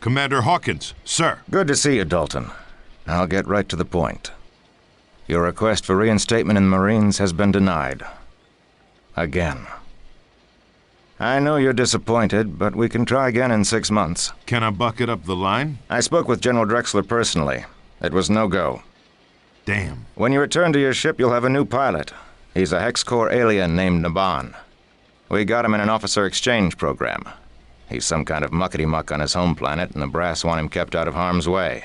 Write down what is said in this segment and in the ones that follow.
Commander Hawkins, sir. Good to see you, Dalton. I'll get right to the point. Your request for reinstatement in the Marines has been denied. Again. I know you're disappointed, but we can try again in 6 months. Can I bucket up the line? I spoke with General Drexler personally. It was no go. Damn. When you return to your ship, you'll have a new pilot. He's a Hex-Core alien named Naban. We got him in an officer exchange program. He's some kind of muckety-muck on his home planet, and the brass want him kept out of harm's way.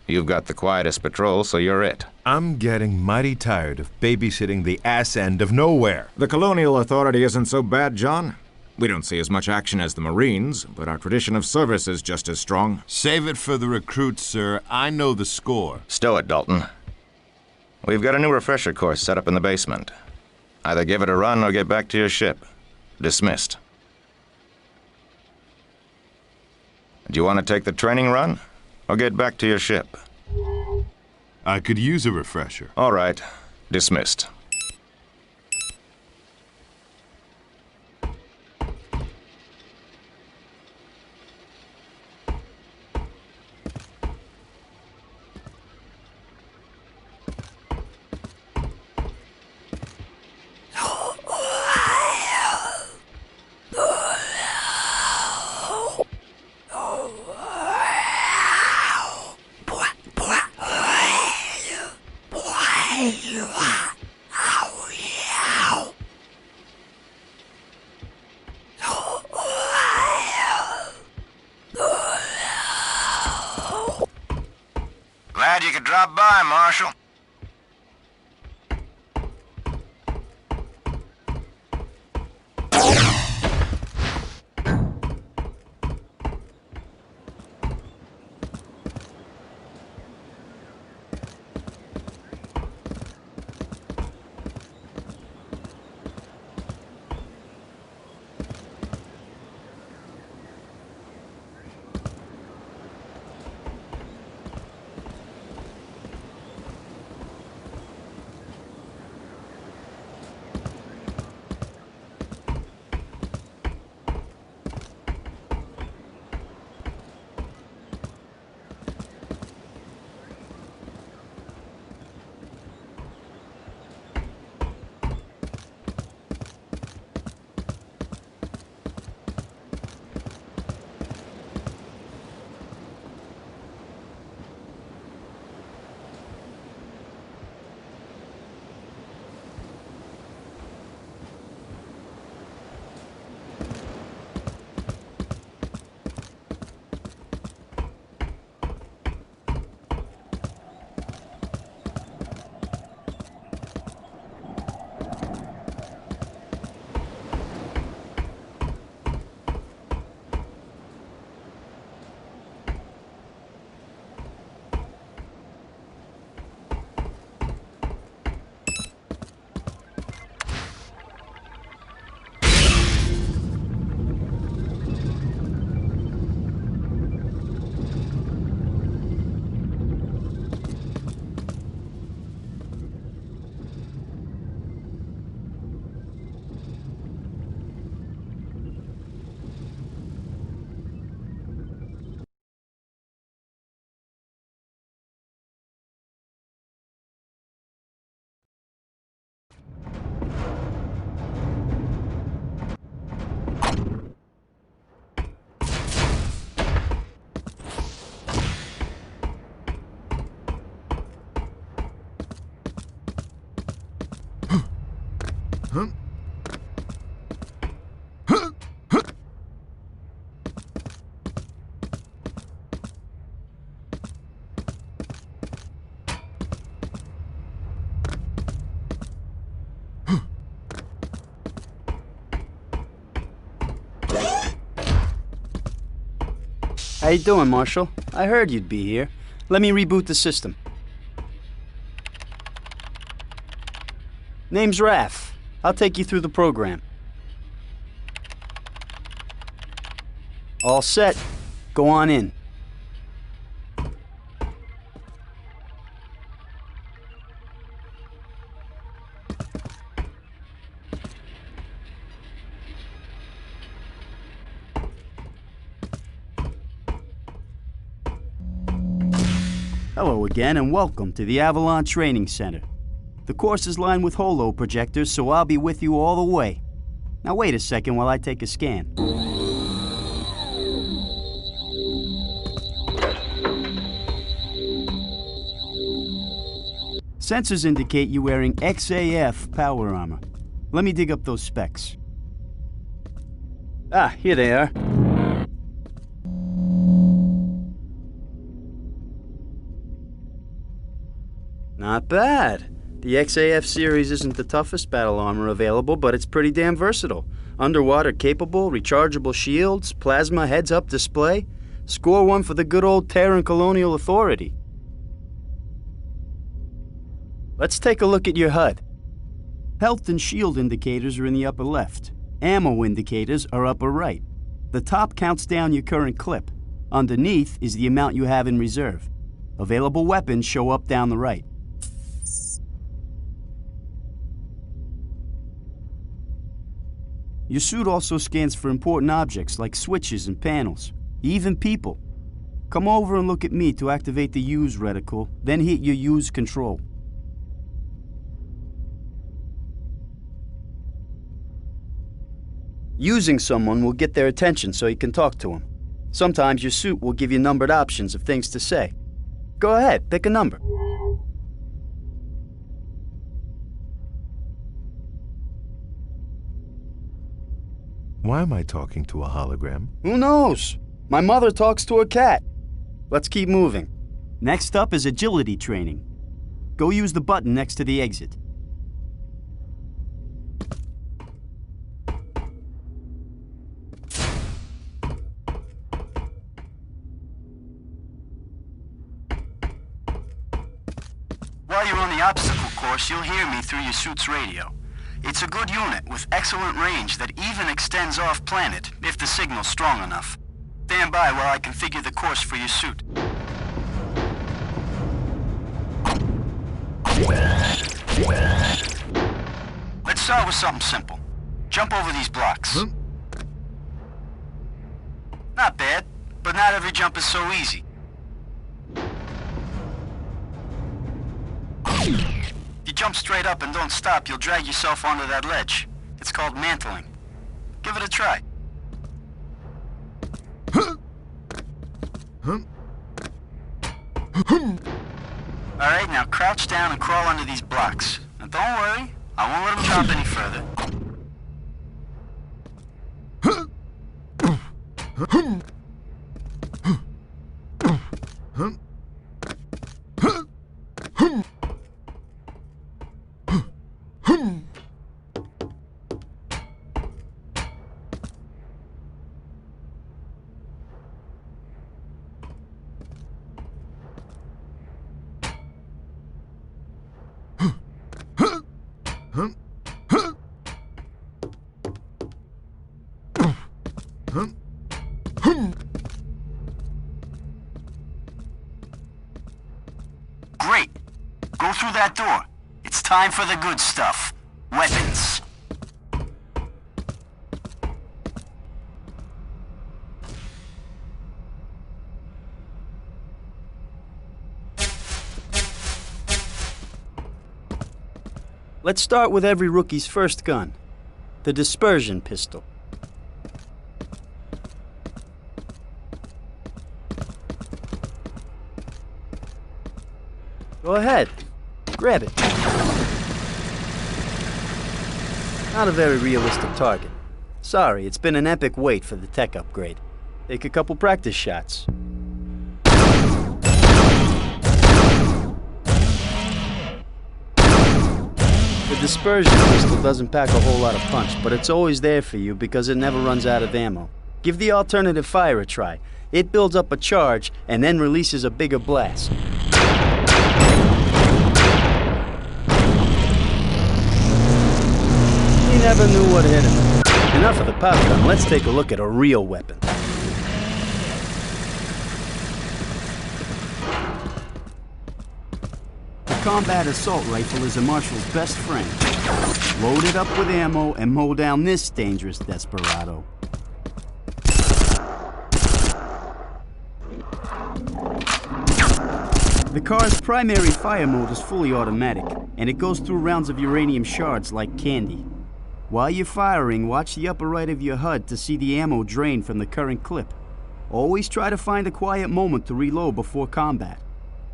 You've got the quietest patrol, so you're it. I'm getting mighty tired of babysitting the ass end of nowhere. The Colonial Authority isn't so bad, John. We don't see as much action as the Marines, but our tradition of service is just as strong. Save it for the recruits, sir. I know the score. Stow it, Dalton. We've got a new refresher course set up in the basement. Either give it a run or get back to your ship. Dismissed. Do you want to take the training run, or get back to your ship? I could use a refresher. All right. Dismissed. Glad you could drop by, Marshal. How you doing, Marshal? I heard you'd be here. Let me reboot the system. Name's Raph. I'll take you through the program. All set. Go on in. Hello again and welcome to the Avalon Training Center. The course is lined with holo projectors, so I'll be with you all the way. Now wait a second while I take a scan. Sensors indicate you wearing XAF power armor. Let me dig up those specs. Ah, here they are. Not bad. The XAF series isn't the toughest battle armor available, but it's pretty damn versatile. Underwater capable, rechargeable shields, plasma heads-up display. Score one for the good old Terran Colonial Authority. Let's take a look at your HUD. Health and shield indicators are in the upper left. Ammo indicators are upper right. The top counts down your current clip. Underneath is the amount you have in reserve. Available weapons show up down the right. Your suit also scans for important objects like switches and panels, even people. Come over and look at me to activate the use reticle, then hit your use control. Using someone will get their attention so you can talk to them. Sometimes your suit will give you numbered options of things to say. Go ahead, pick a number. Why am I talking to a hologram? Who knows? My mother talks to a cat. Let's keep moving. Next up is agility training. Go use the button next to the exit. While you're on the obstacle course, you'll hear me through your suit's radio. It's a good unit with excellent range that even extends off-planet if the signal's strong enough. Stand by while I configure the course for your suit. Let's start with something simple. Jump over these blocks. Not bad, but not every jump is so easy. If you jump straight up and don't stop, you'll drag yourself onto that ledge. It's called mantling. Give it a try. Alright, now crouch down and crawl under these blocks. Now don't worry, I won't let them drop any further. Great. Go through that door. It's time for the good stuff. Weapons. Let's start with every rookie's first gun, the dispersion pistol. Go ahead, grab it. Not a very realistic target. Sorry, it's been an epic wait for the tech upgrade. Take a couple practice shots. The dispersion pistol doesn't pack a whole lot of punch, but it's always there for you because it never runs out of ammo. Give the alternative fire a try. It builds up a charge and then releases a bigger blast. He never knew what hit him. Enough of the pop gun, let's take a look at a real weapon. The combat assault rifle is a marshal's best friend. Load it up with ammo and mow down this dangerous desperado. The car's primary fire mode is fully automatic, and it goes through rounds of uranium shards like candy. While you're firing, watch the upper right of your HUD to see the ammo drain from the current clip. Always try to find a quiet moment to reload before combat.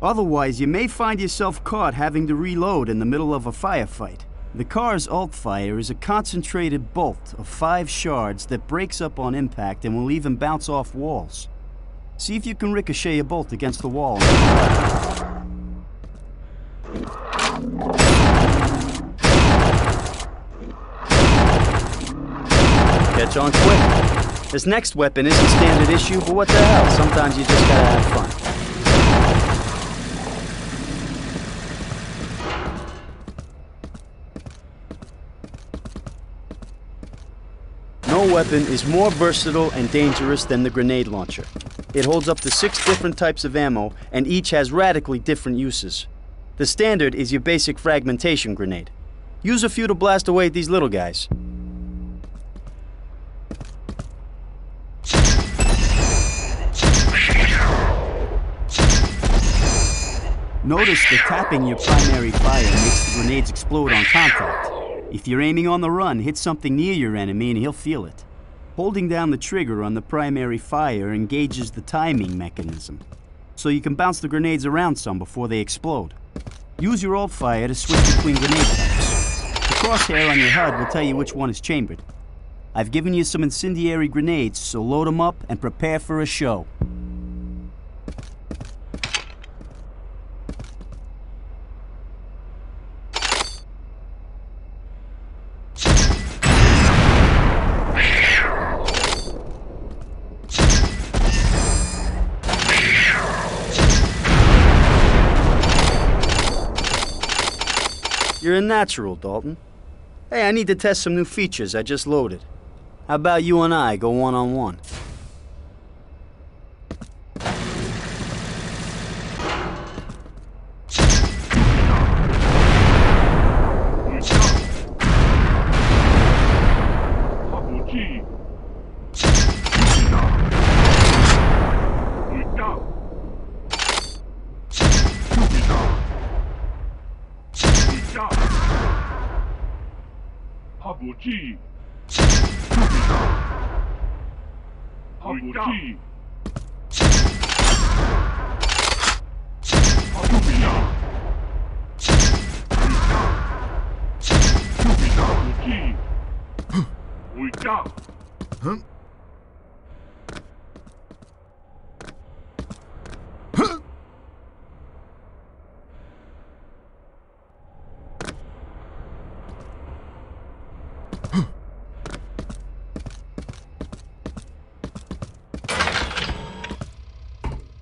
Otherwise, you may find yourself caught having to reload in the middle of a firefight. The car's alt fire is a concentrated bolt of 5 shards that breaks up on impact and will even bounce off walls. See if you can ricochet a bolt against the wall. Catch on quick. This next weapon isn't standard issue, but what the hell? Sometimes you just gotta have fun. No weapon is more versatile and dangerous than the grenade launcher. It holds up to 6 different types of ammo, and each has radically different uses. The standard is your basic fragmentation grenade. Use a few to blast away at these little guys. Notice that tapping your primary fire makes the grenades explode on contact. If you're aiming on the run, hit something near your enemy and he'll feel it. Holding down the trigger on the primary fire engages the timing mechanism, so you can bounce the grenades around some before they explode. Use your alt fire to switch between grenade types. The crosshair on your HUD will tell you which one is chambered. I've given you some incendiary grenades, so load them up and prepare for a show. You're a natural, Dalton. Hey, I need to test some new features I just loaded. How about you and I go one-on-one?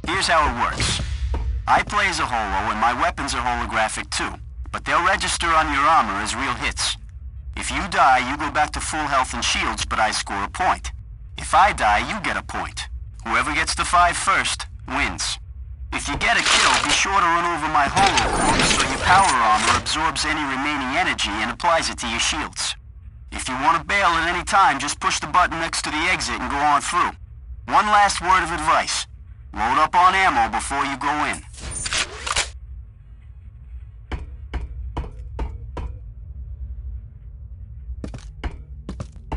Here's how it works. I play as a holo and my weapons are holographic too, but they'll register on your armor as real hits. If you die, you go back to full health and shields, but I score a point. If I die, you get a point. Whoever gets to 5 first wins. If you get a kill, be sure to run over my holo corpse so your power armor absorbs any remaining energy and applies it to your shields. If you want to bail at any time, just push the button next to the exit and go on through. One last word of advice. Load up on ammo before you go in.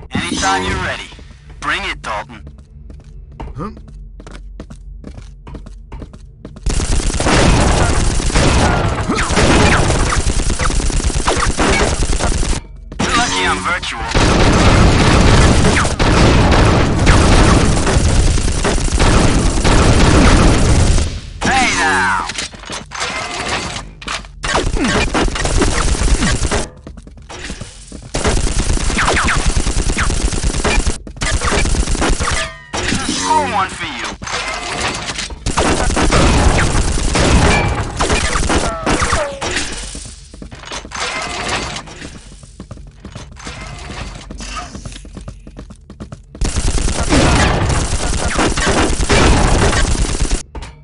Anytime you're ready. Bring it, Dalton. Huh? You're lucky I'm virtual. Now. Score one for you.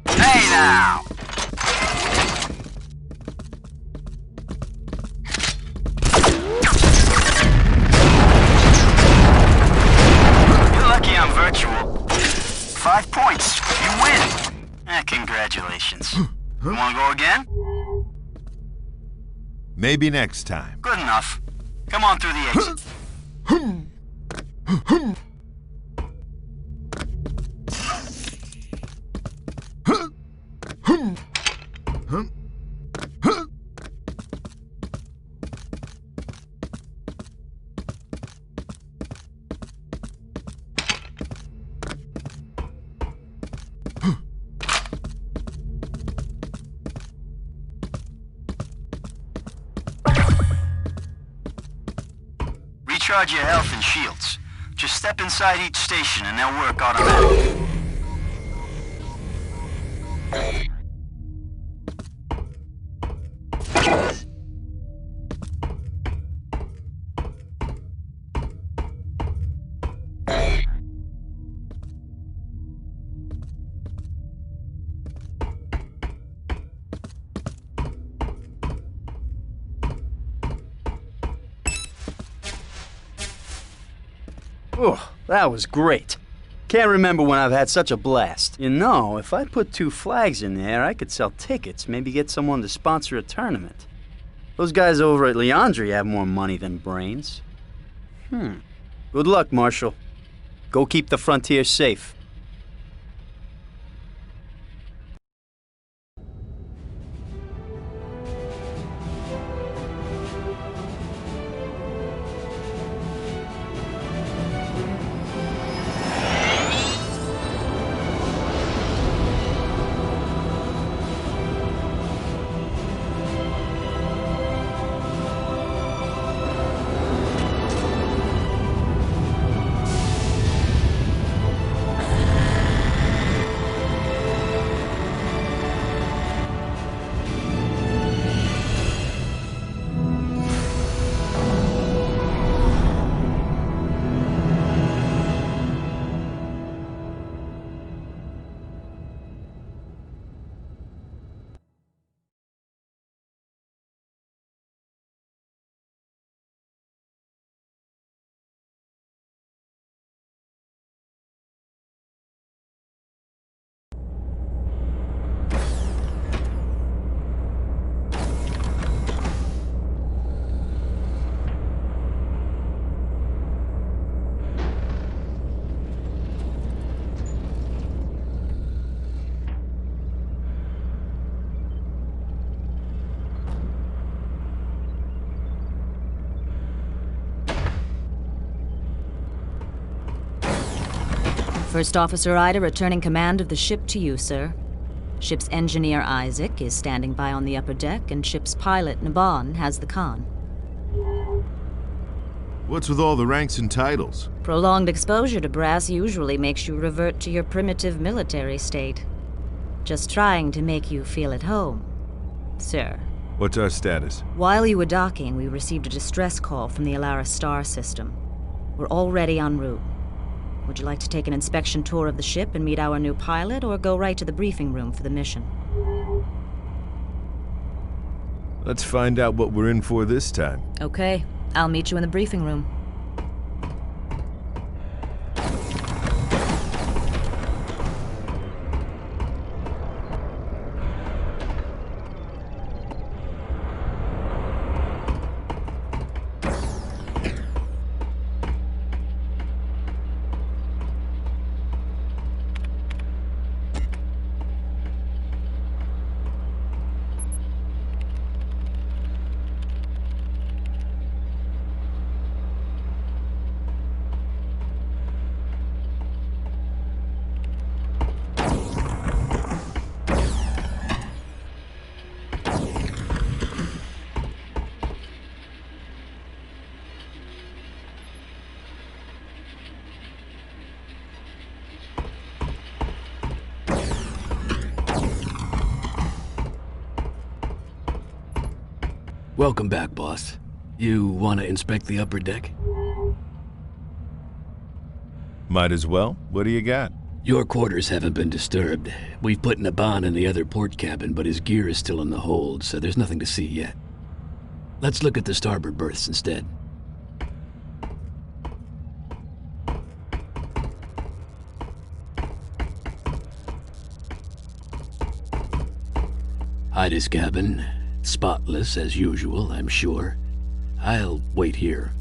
Hey now. You're lucky I'm virtual. 5 points. You win. Congratulations. You wanna go again? Maybe next time. Good enough. Come on through the exit. Recharge your health and shields. Just step inside each station and they'll work automatically. Oh, that was great. Can't remember when I've had such a blast. You know, if I put 2 flags in there, I could sell tickets, maybe get someone to sponsor a tournament. Those guys over at Leandri have more money than brains. Good luck, Marshal. Go keep the frontier safe. First Officer Ida returning command of the ship to you, sir. Ship's engineer Isaac is standing by on the upper deck, and ship's pilot Naban has the con. What's with all the ranks and titles? Prolonged exposure to brass usually makes you revert to your primitive military state. Just trying to make you feel at home, sir. What's our status? While you were docking, we received a distress call from the Alara star system. We're already en route. Would you like to take an inspection tour of the ship and meet our new pilot, or go right to the briefing room for the mission? Let's find out what we're in for this time. Okay, I'll meet you in the briefing room. Welcome back, boss. You want to inspect the upper deck? Might as well. What do you got? Your quarters haven't been disturbed. We've put Naban in the other port cabin, but his gear is still in the hold, so there's nothing to see yet. Let's look at the starboard berths instead. Ida's cabin. Spotless as usual, I'm sure. I'll wait here.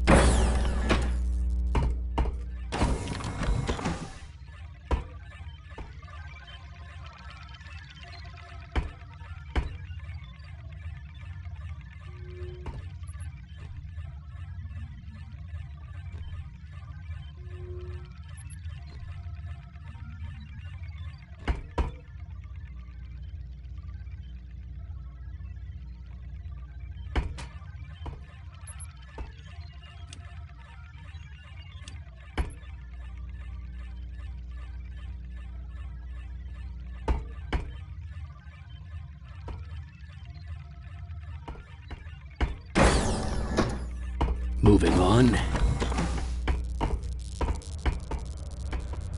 Moving on.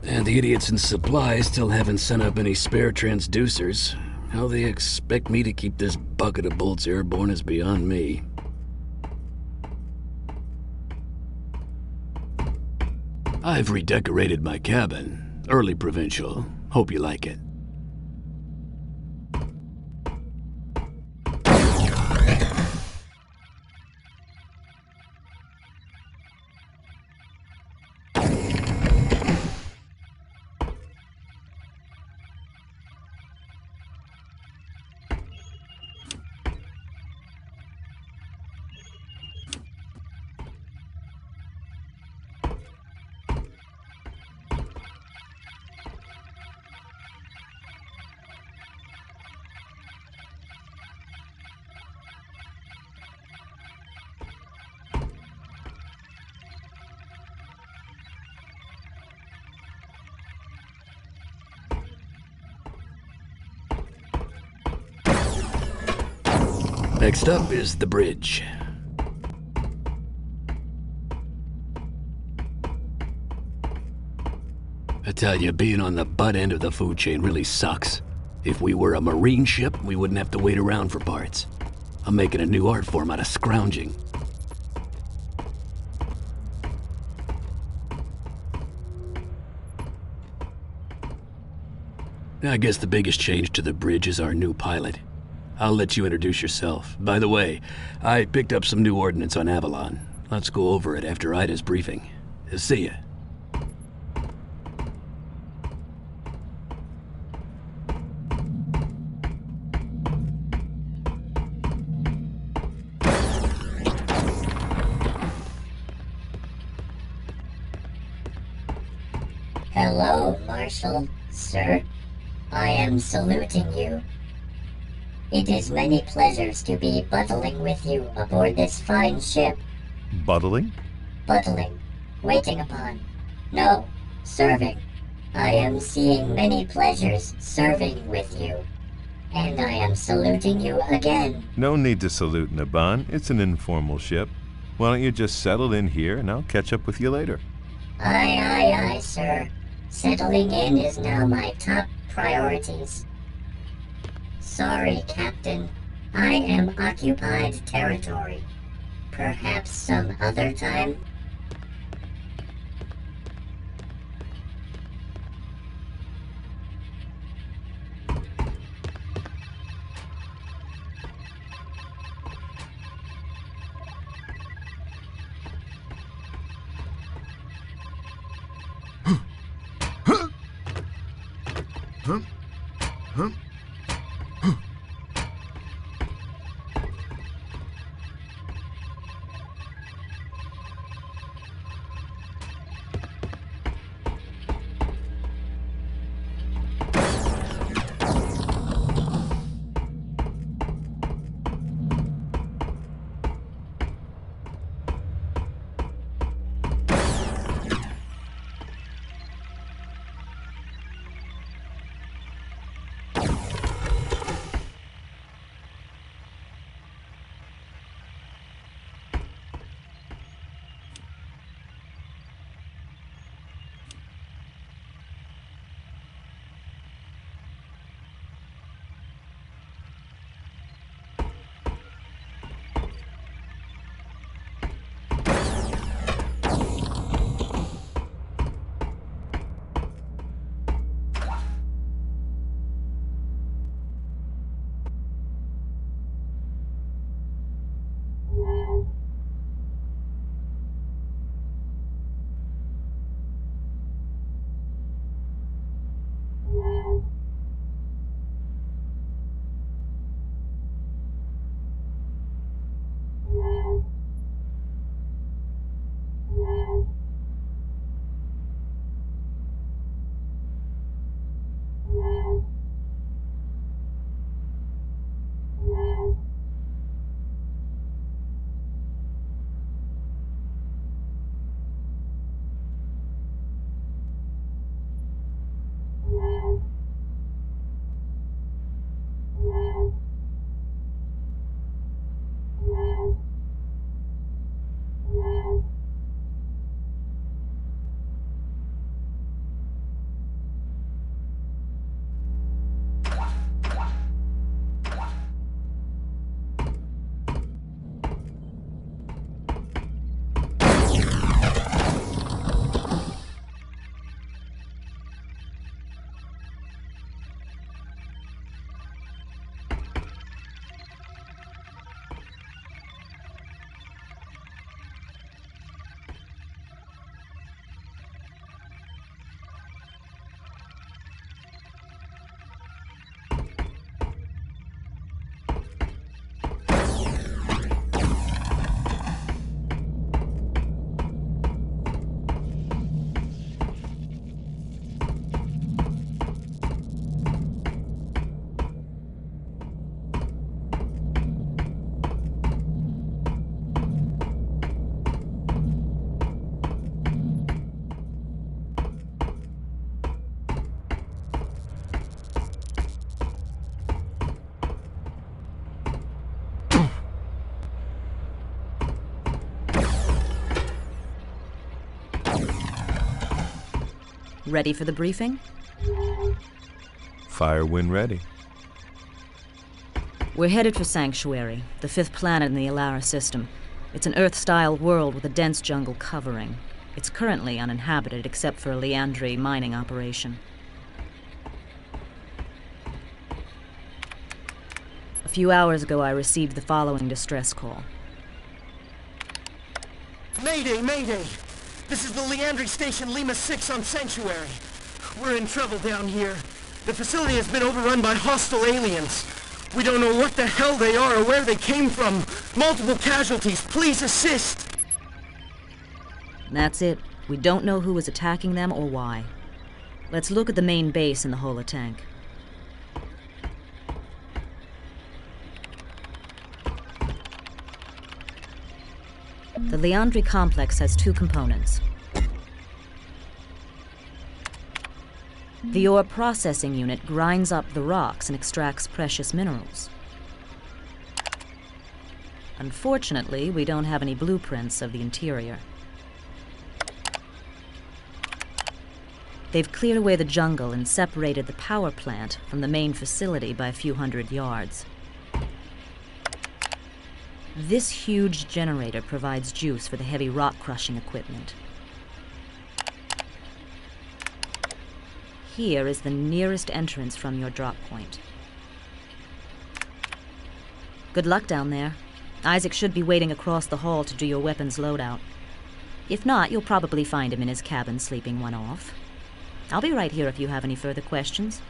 And the idiots in supply still haven't sent up any spare transducers. How they expect me to keep this bucket of bolts airborne is beyond me. I've redecorated my cabin. Early provincial. Hope you like it. Next up is the bridge. I tell you, being on the butt end of the food chain really sucks. If we were a marine ship, we wouldn't have to wait around for parts. I'm making a new art form out of scrounging. I guess the biggest change to the bridge is our new pilot. I'll let you introduce yourself. By the way, I picked up some new ordnance on Avalon. Let's go over it after Ida's briefing. See ya. Hello, Marshal, sir. I am saluting you. It is many pleasures to be buttling with you aboard this fine ship. Buttling? Buttling. Waiting upon. No, serving. I am seeing many pleasures serving with you. And I am saluting you again. No need to salute, Naban. It's an informal ship. Why don't you just settle in here and I'll catch up with you later? Aye, sir. Settling in is now my top priorities. Sorry, Captain. I am occupied territory. Perhaps some other time? Ready for the briefing? Fire when ready. We're headed for Sanctuary, the 5th planet in the Alara system. It's an Earth-style world with a dense jungle covering. It's currently uninhabited except for a Leandri mining operation. A few hours ago, I received the following distress call. Mayday, mayday! This is the Leandri Station Lima 6 on Sanctuary. We're in trouble down here. The facility has been overrun by hostile aliens. We don't know what the hell they are or where they came from. Multiple casualties. Please assist! That's it. We don't know who is attacking them or why. Let's look at the main base in the holotank. The Leandri complex has 2 components. The ore processing unit grinds up the rocks and extracts precious minerals. Unfortunately, we don't have any blueprints of the interior. They've cleared away the jungle and separated the power plant from the main facility by a few hundred yards. This huge generator provides juice for the heavy rock-crushing equipment. Here is the nearest entrance from your drop point. Good luck down there. Isaac should be waiting across the hall to do your weapons loadout. If not, you'll probably find him in his cabin sleeping one off. I'll be right here if you have any further questions.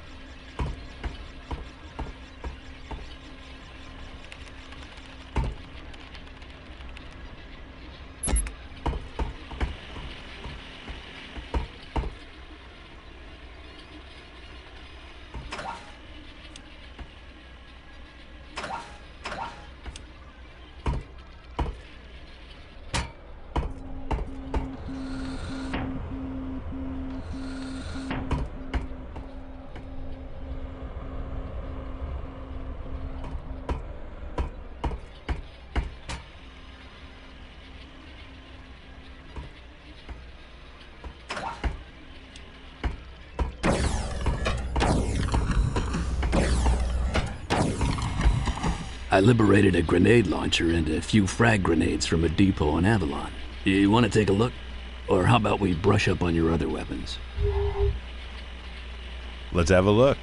I liberated a grenade launcher and a few frag grenades from a depot on Avalon. You want to take a look? Or how about we brush up on your other weapons? Let's have a look.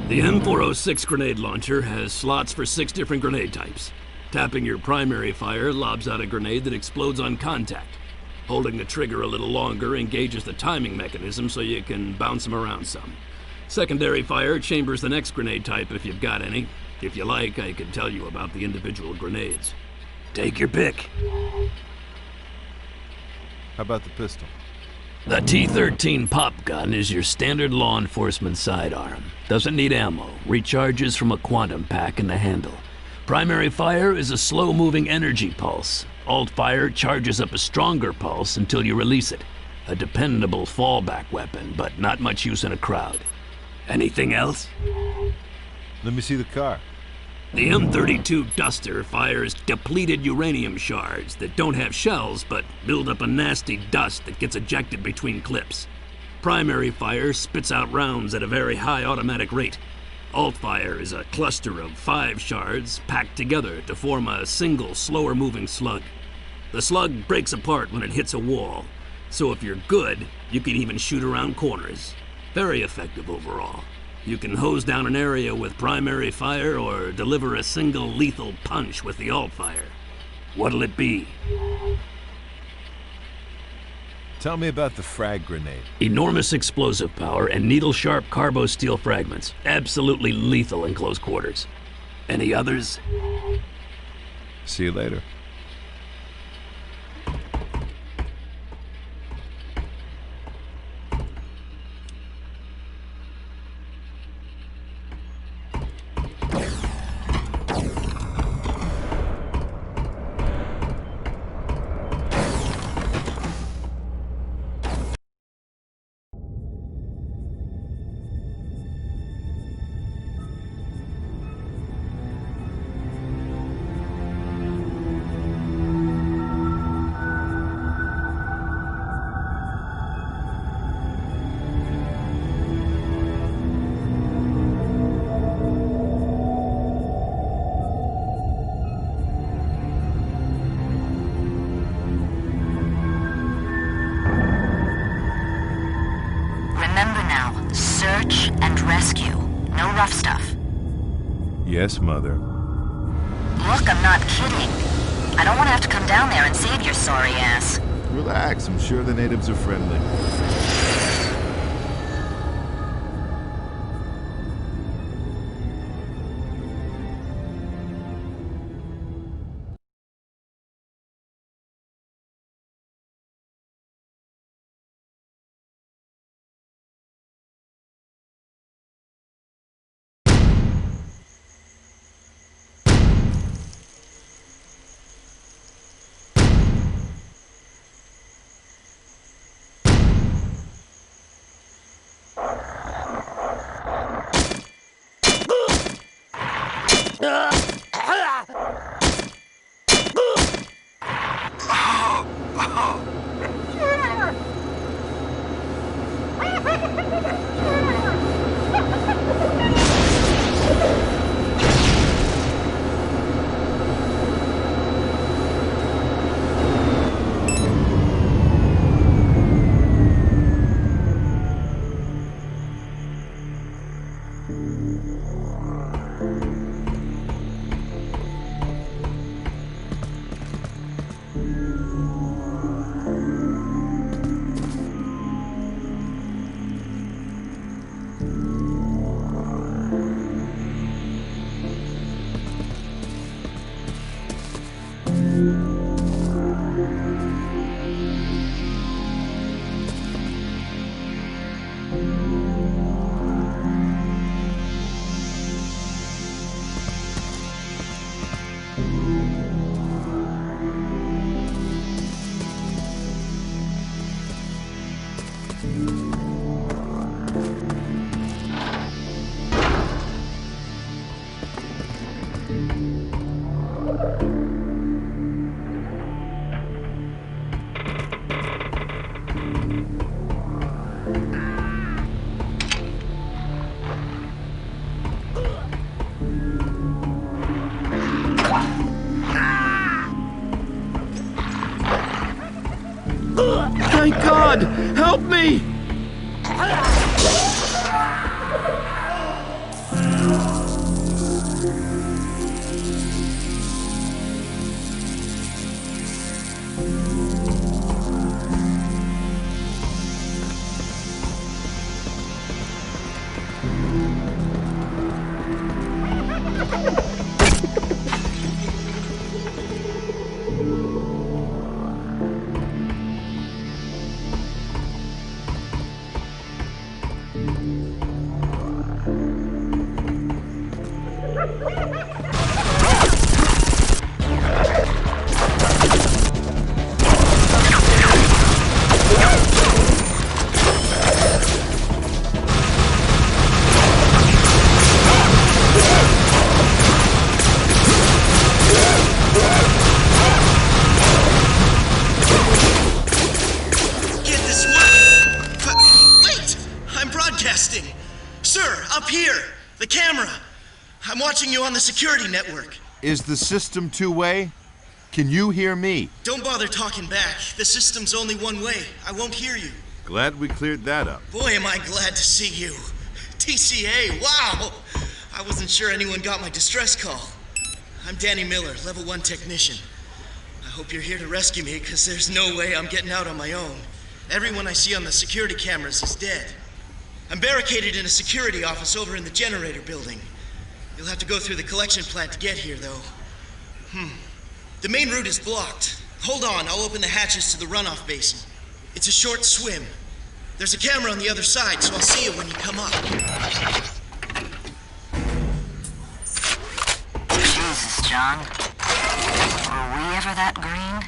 The M406 grenade launcher has slots for 6 different grenade types. Tapping your primary fire lobs out a grenade that explodes on contact. Holding the trigger a little longer engages the timing mechanism so you can bounce them around some. Secondary fire chambers the next grenade type if you've got any. If you like, I can tell you about the individual grenades. Take your pick. How about the pistol? The T-13 pop gun is your standard law enforcement sidearm. Doesn't need ammo, recharges from a quantum pack in the handle. Primary fire is a slow-moving energy pulse. Alt fire charges up a stronger pulse until you release it. A dependable fallback weapon, but not much use in a crowd. Anything else? Let me see the car. The M32 Duster fires depleted uranium shards that don't have shells but build up a nasty dust that gets ejected between clips. Primary fire spits out rounds at a very high automatic rate. Alt fire is a cluster of 5 shards packed together to form a single, slower-moving slug. The slug breaks apart when it hits a wall, so if you're good, you can even shoot around corners. Very effective overall. You can hose down an area with primary fire or deliver a single lethal punch with the alt fire. What'll it be? Tell me about the frag grenade. Enormous explosive power and needle-sharp carbo-steel fragments. Absolutely lethal in close quarters. Any others? See you later. Search and rescue. No rough stuff. Yes, Mother. Look, I'm not kidding. I don't want to have to come down there and save your sorry ass. Relax, I'm sure the natives are friendly. Thank God! Help me! Sir, up here! The camera! I'm watching you on the security network. Is the system two-way? Can you hear me? Don't bother talking back. The system's only one way. I won't hear you. Glad we cleared that up. Boy, am I glad to see you. TCA, wow! I wasn't sure anyone got my distress call. I'm Danny Miller, level 1 technician. I hope you're here to rescue me, because there's no way I'm getting out on my own. Everyone I see on the security cameras is dead. I'm barricaded in a security office over in the generator building. You'll have to go through the collection plant to get here, though. The main route is blocked. Hold on, I'll open the hatches to the runoff basin. It's a short swim. There's a camera on the other side, so I'll see you when you come up. Jesus, John. Were we ever that green?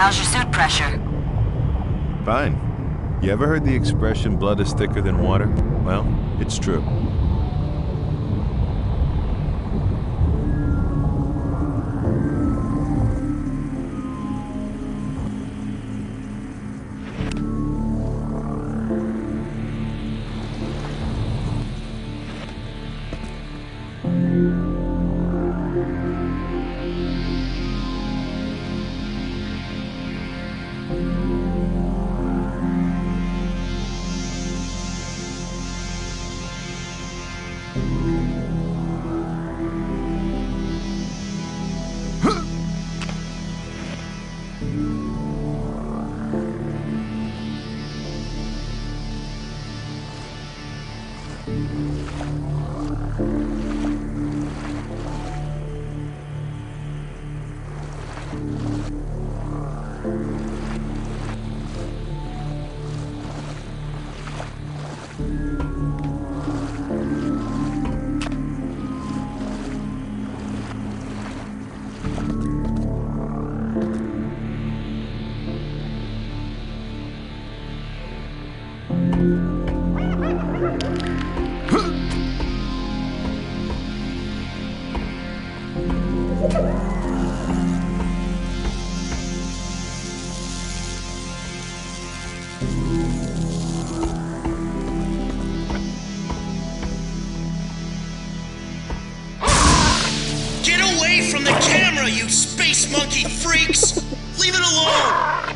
How's your suit pressure? Fine. You ever heard the expression, blood is thicker than water? Well, it's true. Get away from the camera, you space monkey freaks! Leave it alone!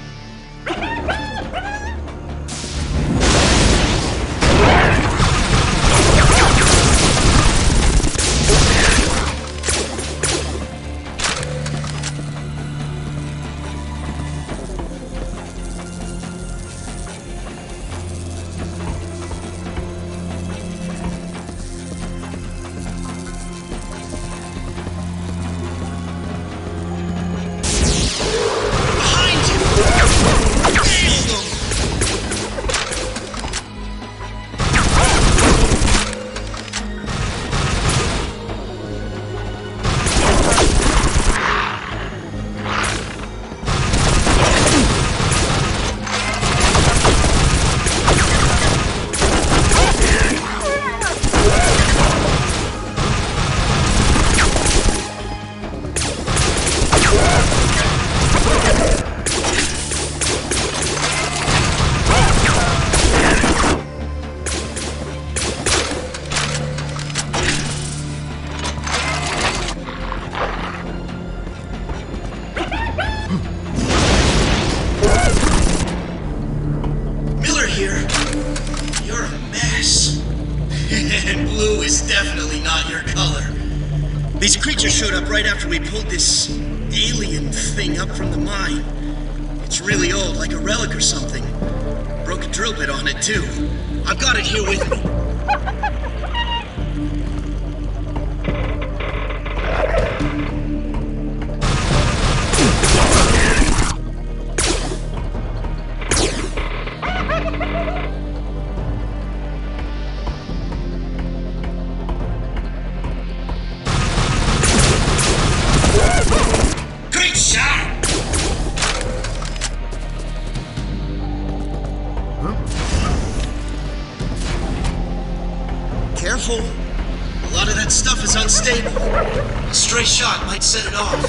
And blue is definitely not your color. These creatures showed up right after we pulled this alien thing up from the mine. It's really old, like a relic or something. Broke a drill bit on it, too. I've got it here with me. Careful. A lot of that stuff is unstable. A stray shot might set it off.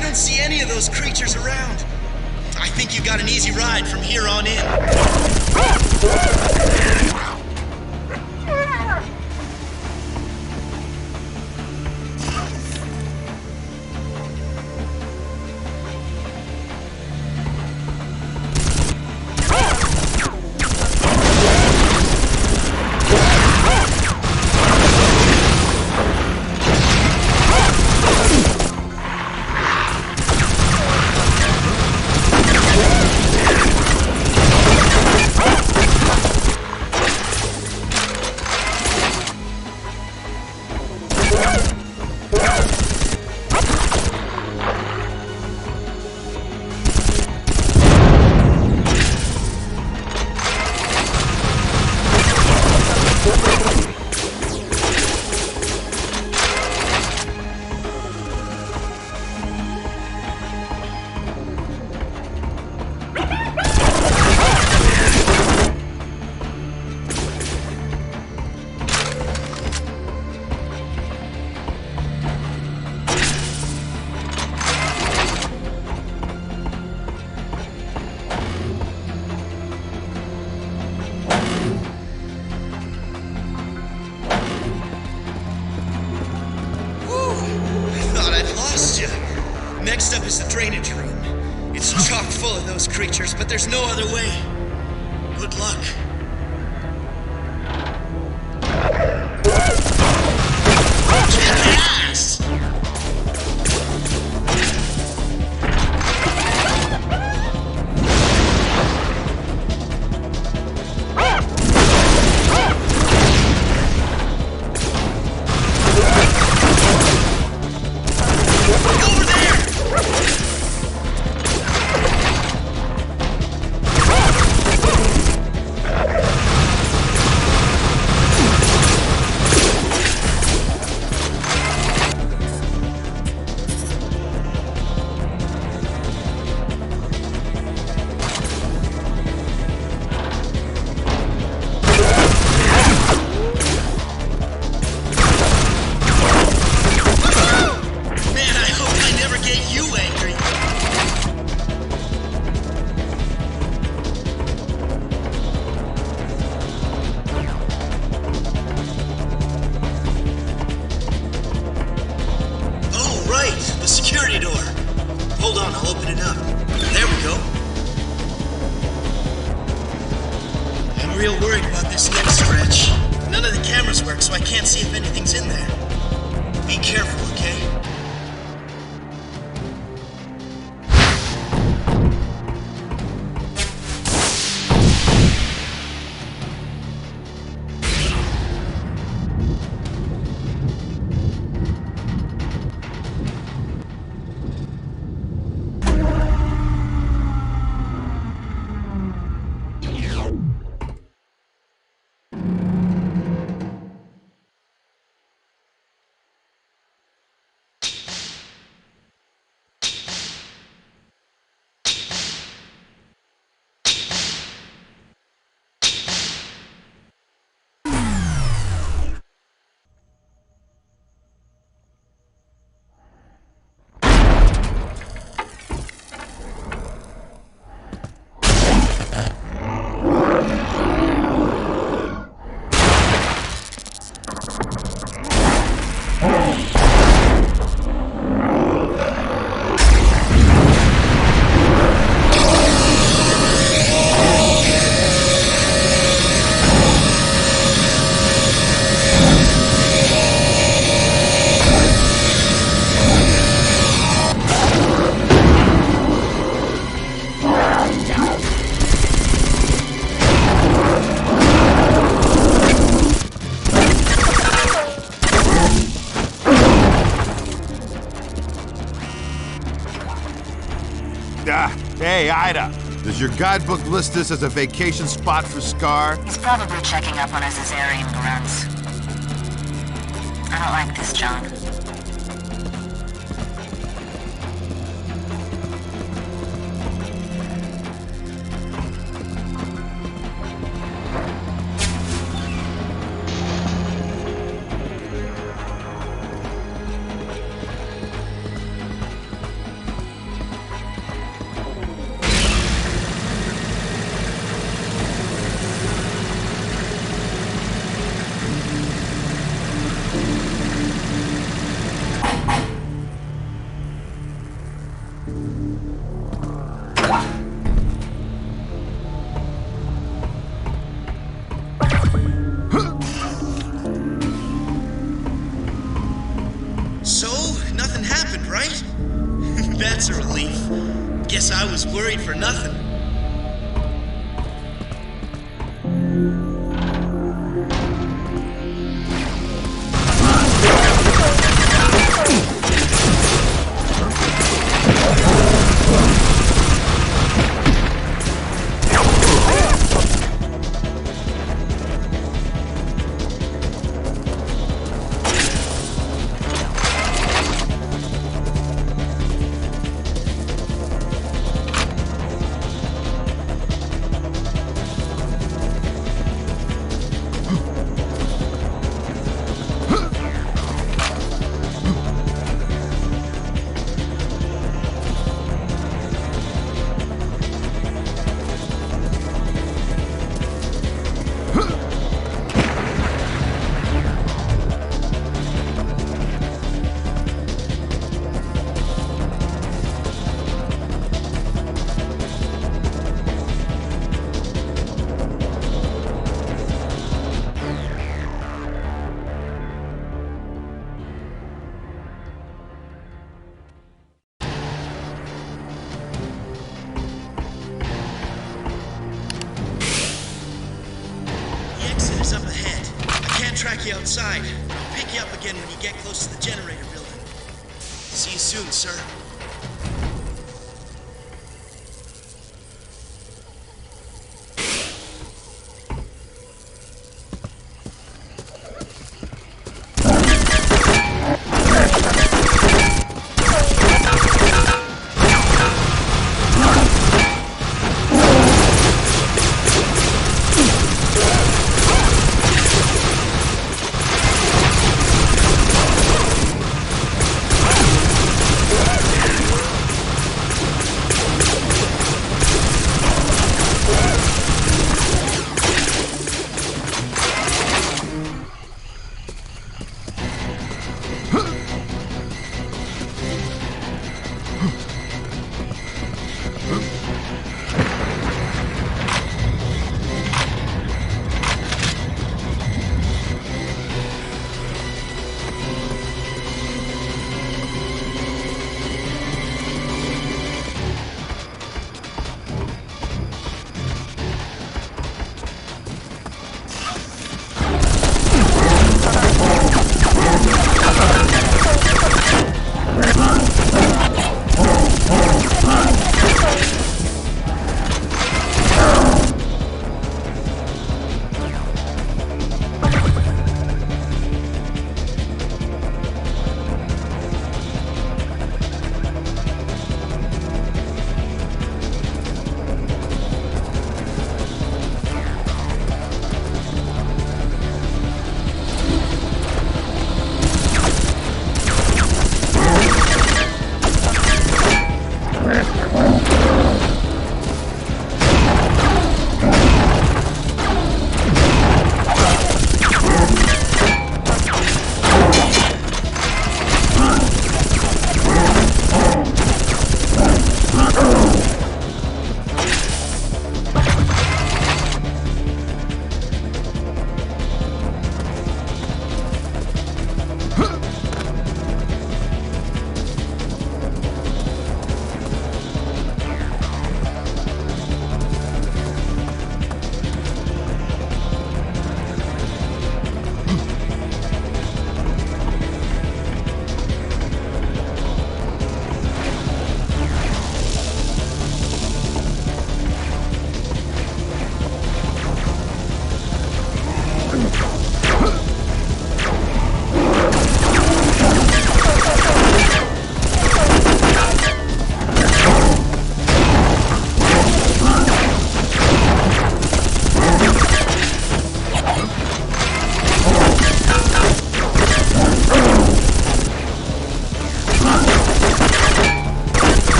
I don't see any of those creatures around. I think you got an easy ride from here on in. Next up is the drainage room. It's chock full of those creatures, but there's no other way. Good luck. Yes! Real worried about this next stretch. None of the cameras work, so I can't see if anything's in there. Be careful, okay? Hey, Ida, does your guidebook list this as a vacation spot for Scar? He's probably checking up on his Azarian grunts. I don't like this, John. That's a relief. Guess I was worried for nothing. Track you outside. I'll pick you up again when you get close to the generator building. See you soon, sir.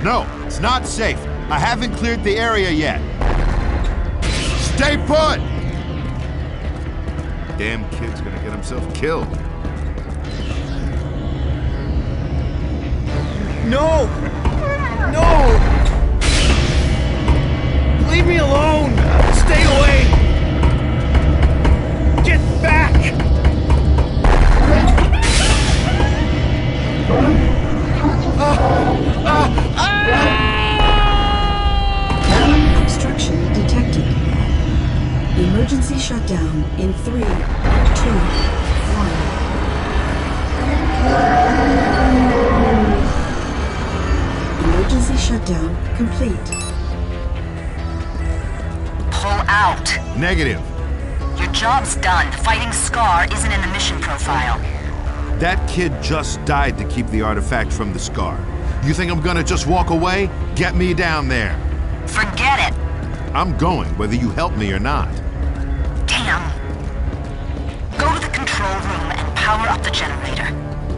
No, it's not safe. I haven't cleared the area yet. Stay put! Damn kid's gonna get himself killed. No! No! Leave me alone! Stay away! Get back! Obstruction detected. Emergency shutdown in 3, 2, 1. Emergency shutdown complete. Pull out. Negative. Your job's done. Fighting Scar isn't in the mission profile. That kid just died to keep the artifact from the Scar. You think I'm gonna just walk away? Get me down there. Forget it. I'm going, whether you help me or not. Damn. Go to the control room and power up the generator.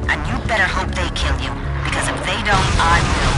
And you better hope they kill you, because if they don't, I will.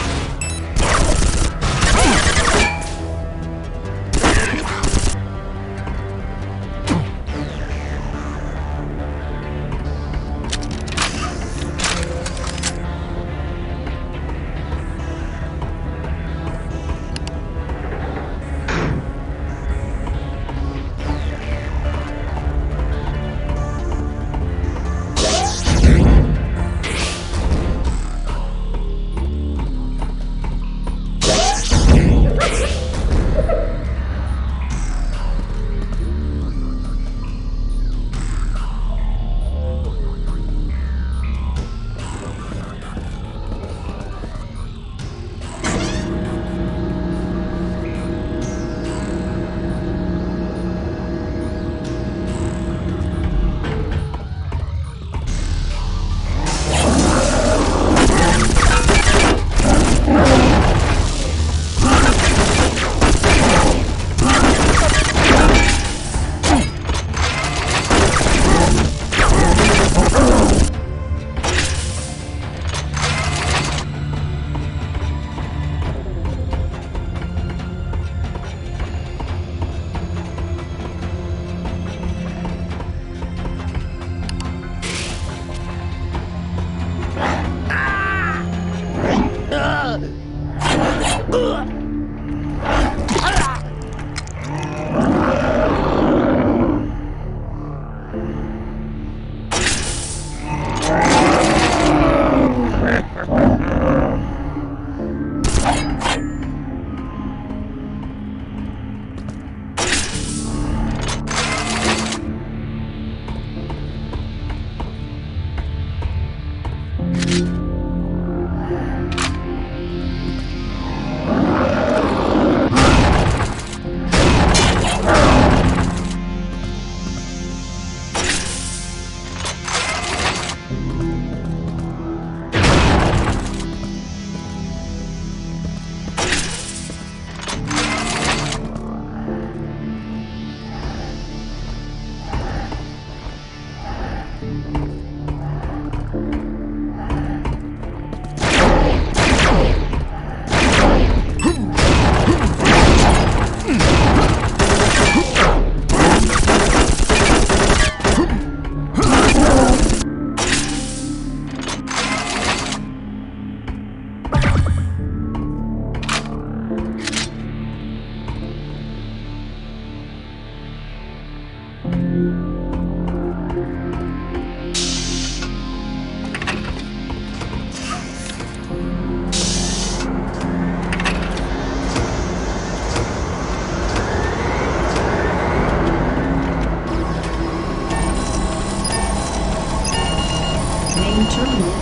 terminal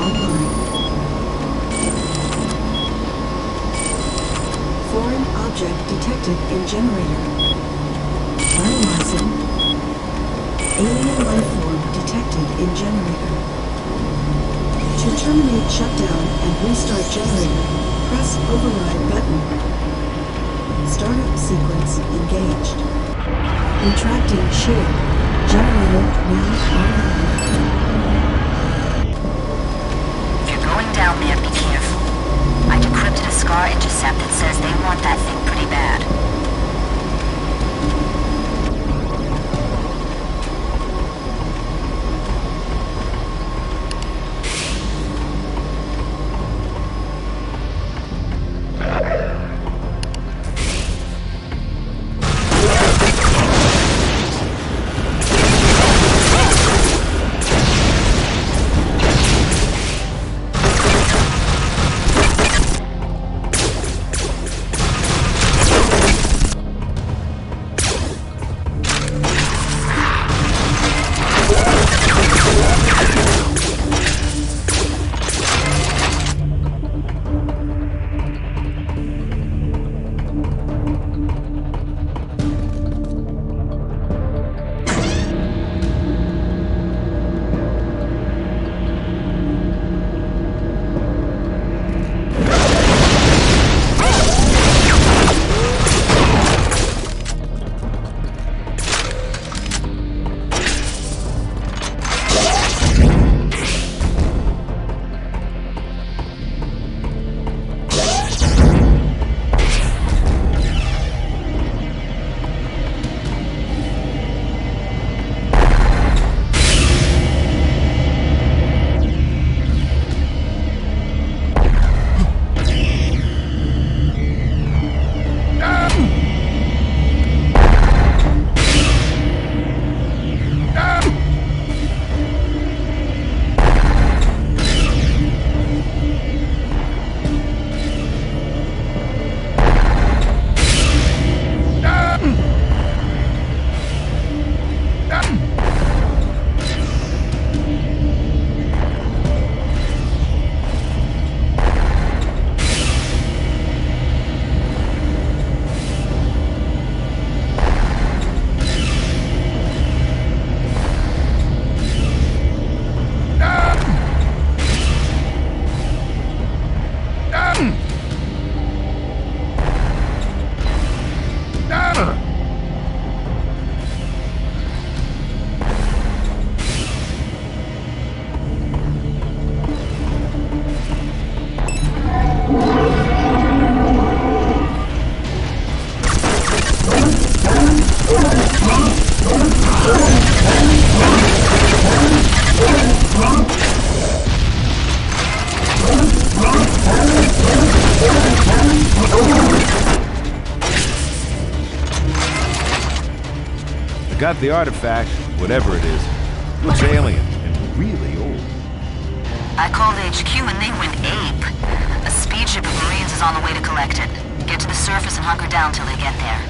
online. Foreign object detected in generator. Analyzing. Alien life form detected in generator. To terminate shutdown and restart generator, press override button. Startup sequence engaged. Retracting shield. Generator now online. If you're going down there, be careful. I decrypted a Scar intercept that says they want that thing pretty bad. I got the artifact, whatever it is. Looks alien and really old. I called HQ and they went ape. A speed ship of Marines is on the way to collect it. Get to the surface and hunker down till they get there.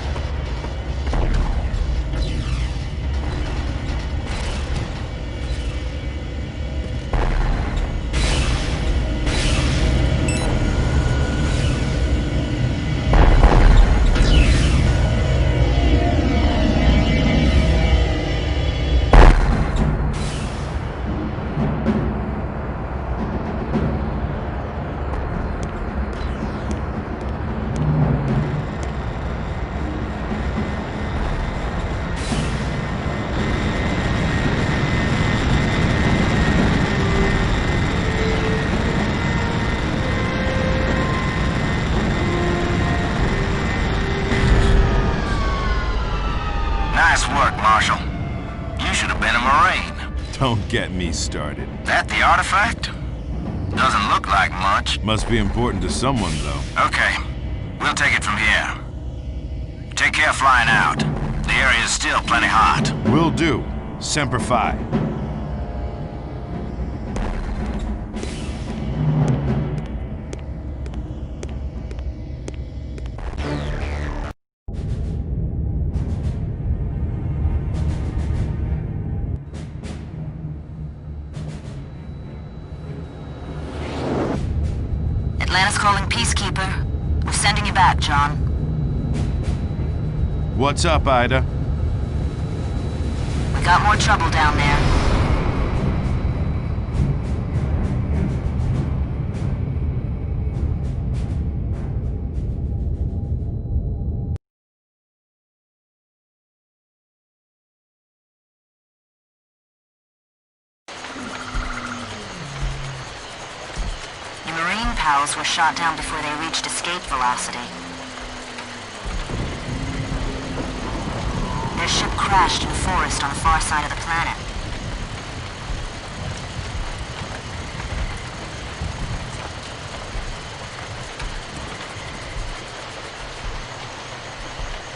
Nice work, Marshal. You should have been a Marine. Don't get me started. That the artifact? Doesn't look like much. Must be important to someone, though. Okay. We'll take it from here. Take care flying out. The area is still plenty hot. Will do. Semper Fi. Atlanta's calling Peacekeeper. We're sending you back, John. What's up, Ida? We got more trouble down there. Your marine power rebels were shot down before they reached escape velocity. Their ship crashed in a forest on the far side of the planet.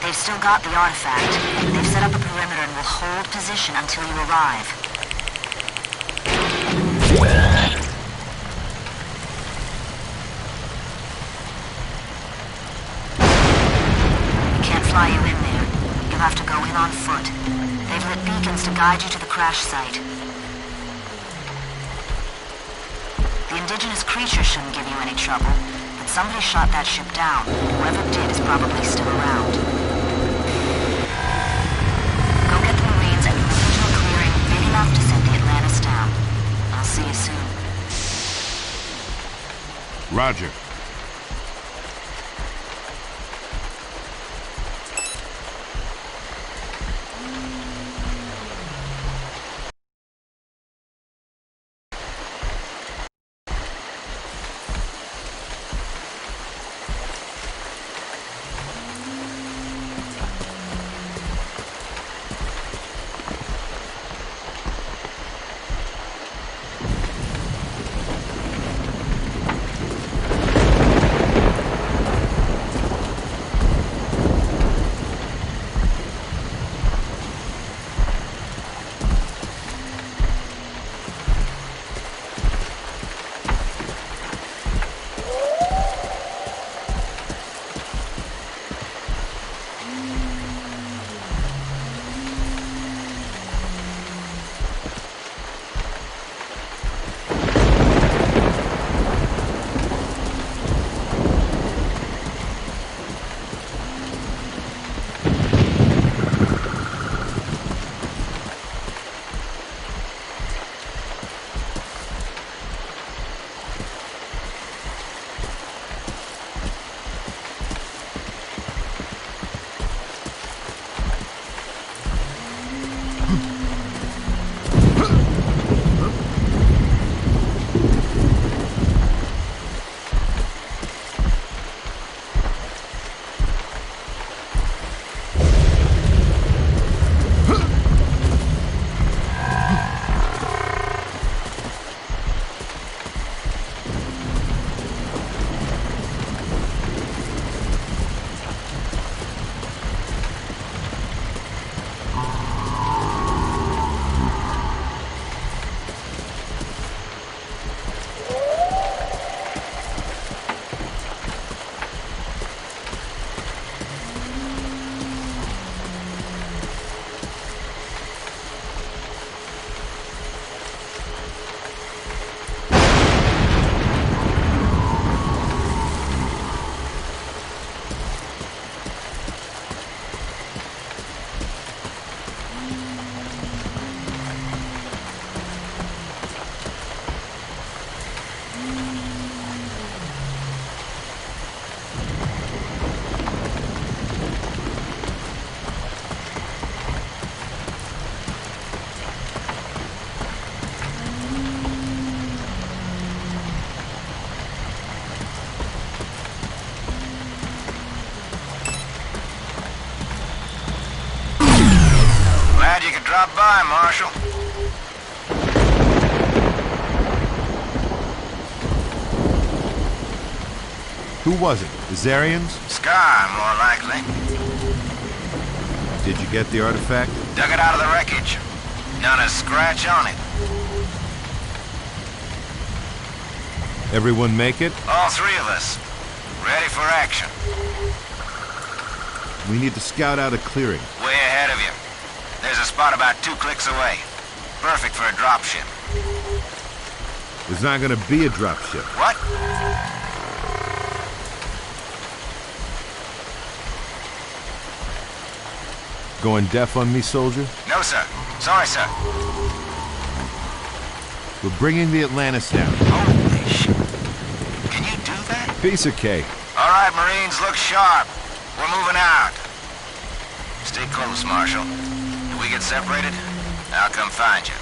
They've still got the artifact. They've set up a perimeter and will hold position until you arrive. We can't fly you in there. You'll have to go in on foot. They've lit beacons to guide you to the crash site. The indigenous creature shouldn't give you any trouble, but somebody shot that ship down. Whoever did is probably still around. Go get the Marines and move into a clearing big enough to set the Atlantis down. I'll see you soon. Roger. Drop by, Marshal. Who was it? The Zarians? Scar, more likely. Did you get the artifact? Dug it out of the wreckage. Not a scratch on it. Everyone make it? All three of us. Ready for action. We need to scout out a clearing. Way ahead of you. There's a spot about 2 clicks away. Perfect for a dropship. There's not gonna be a dropship. What? Going deaf on me, soldier? No, sir. Sorry, sir. We're bringing the Atlantis down. Holy shit. Can you do that? Piece of cake. All right, Marines, look sharp. We're moving out. Stay close, Marshal. If we get separated, I'll come find you.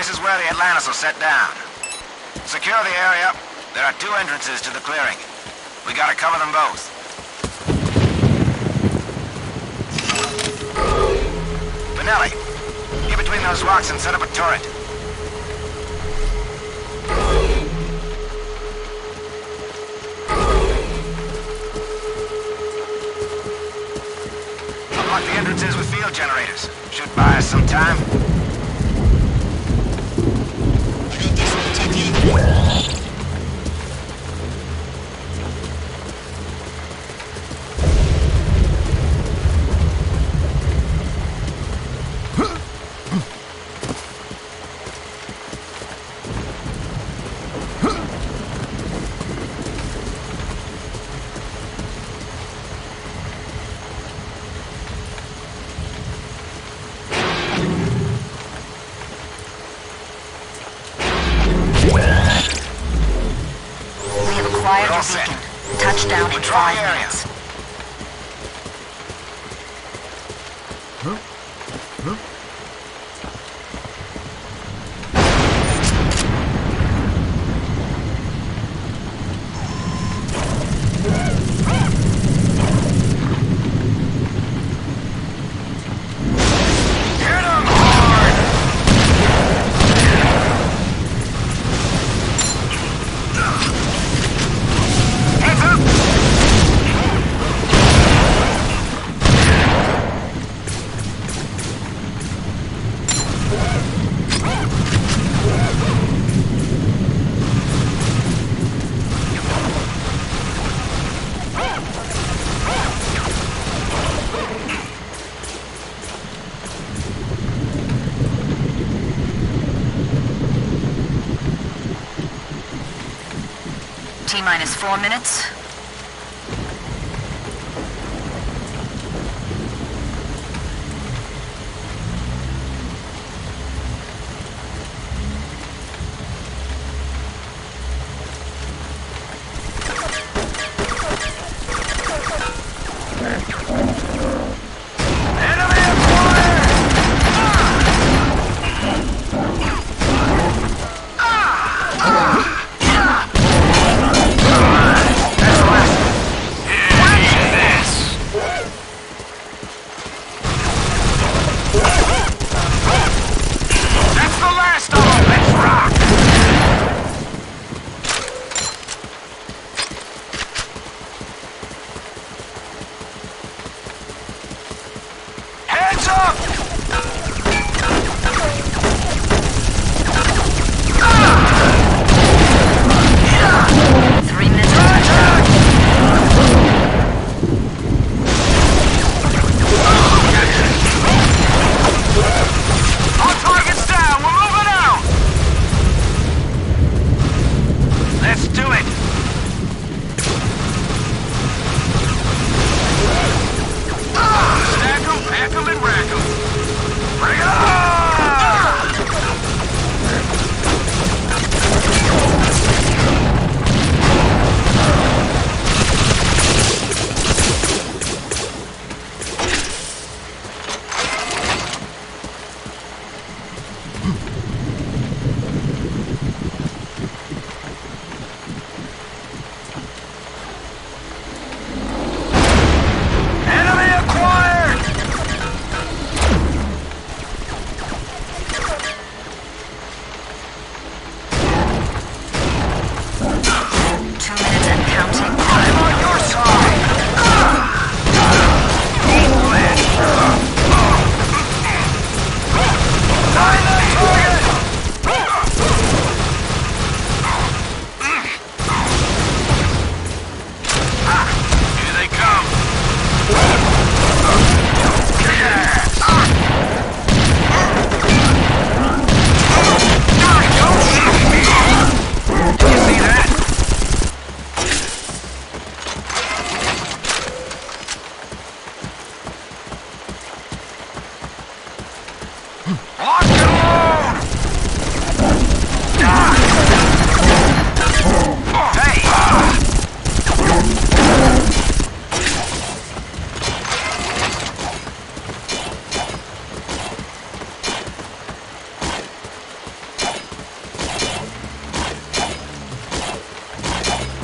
This is where the Atlantis will set down. Secure the area. There are 2 entrances to the clearing. We gotta cover them both. Finelli, get between those rocks and set up a turret. Unlock the entrances with field generators. Should buy us some time. Acquired your beacon. Touchdown in 5 minutes. T-minus 4 minutes.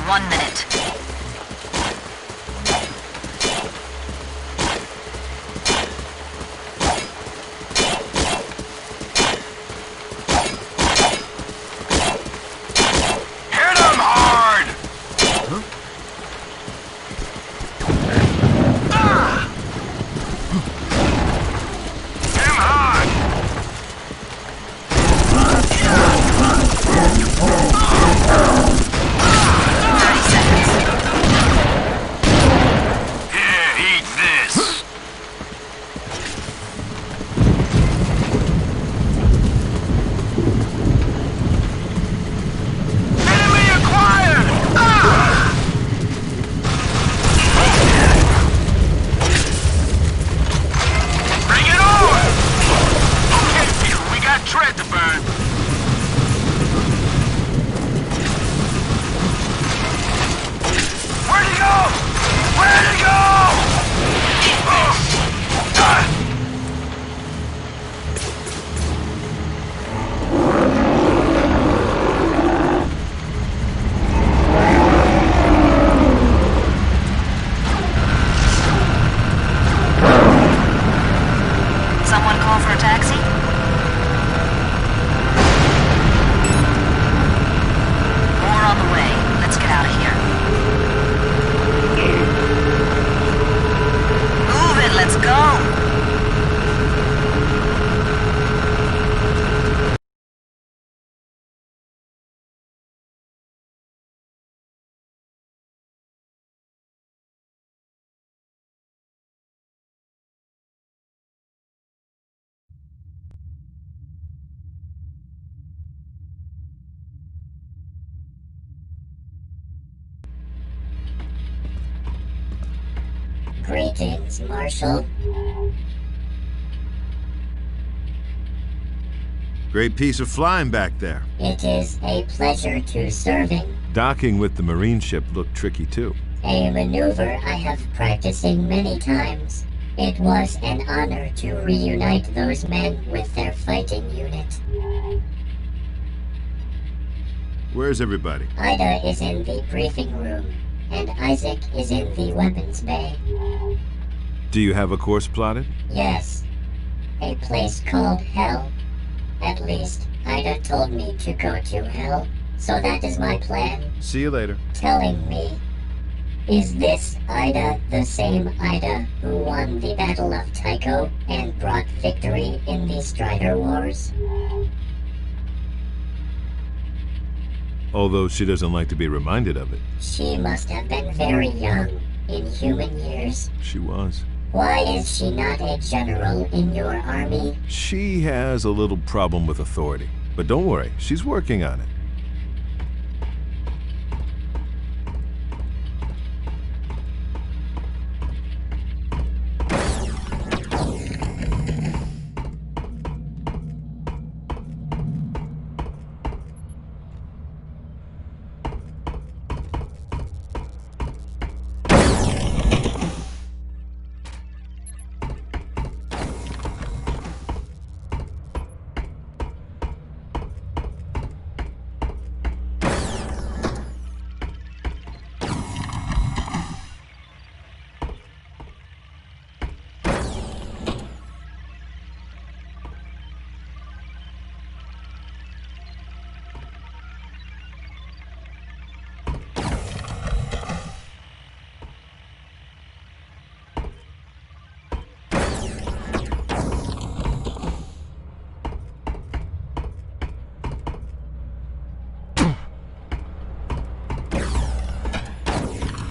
1 minute. Greetings, Marshal. Great piece of flying back there. It is a pleasure to serving. Docking with the Marine ship looked tricky too. A maneuver I have practicing many times. It was an honor to reunite those men with their fighting unit. Where's everybody? Ida is in the briefing room, and Isaac is in the weapons bay. Do you have a course plotted? Yes. A place called Hell. At least, Ida told me to go to Hell, so that is my plan. See you later. Telling me, is this Ida the same Ida who won the Battle of Tycho and brought victory in the Strider Wars? Although she doesn't like to be reminded of it. She must have been very young in human years. She was. Why is she not a general in your army? She has a little problem with authority. But don't worry, she's working on it.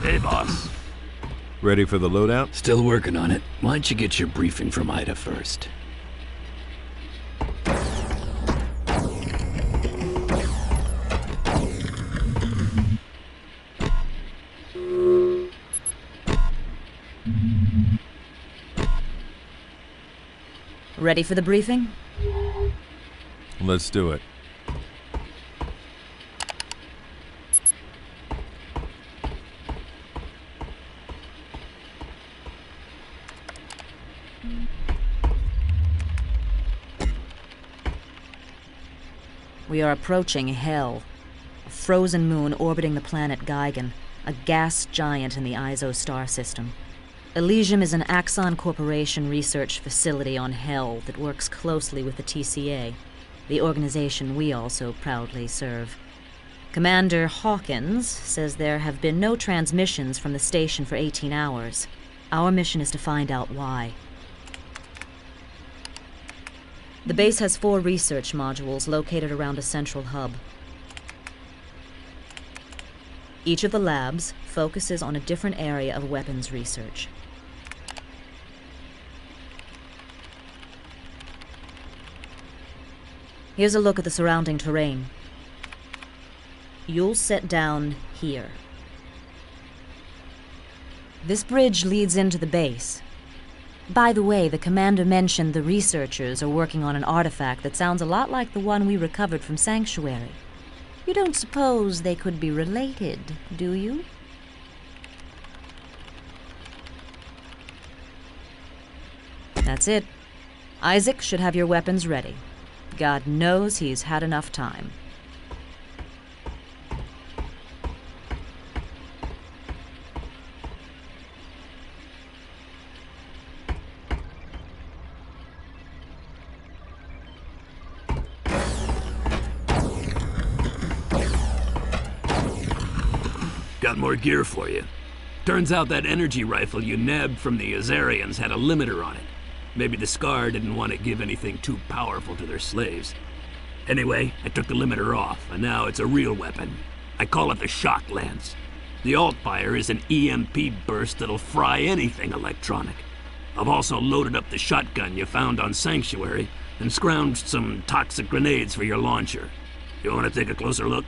Hey, boss. Ready for the loadout? Still working on it. Why'd you get your briefing from Ida first? Ready for the briefing? Let's do it. We are approaching Hell, a frozen moon orbiting the planet Geigen, a gas giant in the ISO star system. Elysium is an Axon Corporation research facility on Hell that works closely with the TCA, the organization we also proudly serve. Commander Hawkins says there have been no transmissions from the station for 18 hours. Our mission is to find out why. The base has 4 research modules located around a central hub. Each of the labs focuses on a different area of weapons research. Here's a look at the surrounding terrain. You'll set down here. This bridge leads into the base. By the way, the commander mentioned the researchers are working on an artifact that sounds a lot like the one we recovered from Sanctuary. You don't suppose they could be related, do you? That's it. Isaac should have your weapons ready. God knows he's had enough time. Got more gear for you. Turns out that energy rifle you nabbed from the Azarians had a limiter on it. Maybe the Scar didn't want to give anything too powerful to their slaves. Anyway, I took the limiter off, and now it's a real weapon. I call it the Shock Lance. The alt-fire is an EMP burst that'll fry anything electronic. I've also loaded up the shotgun you found on Sanctuary and scrounged some toxic grenades for your launcher. You want to take a closer look?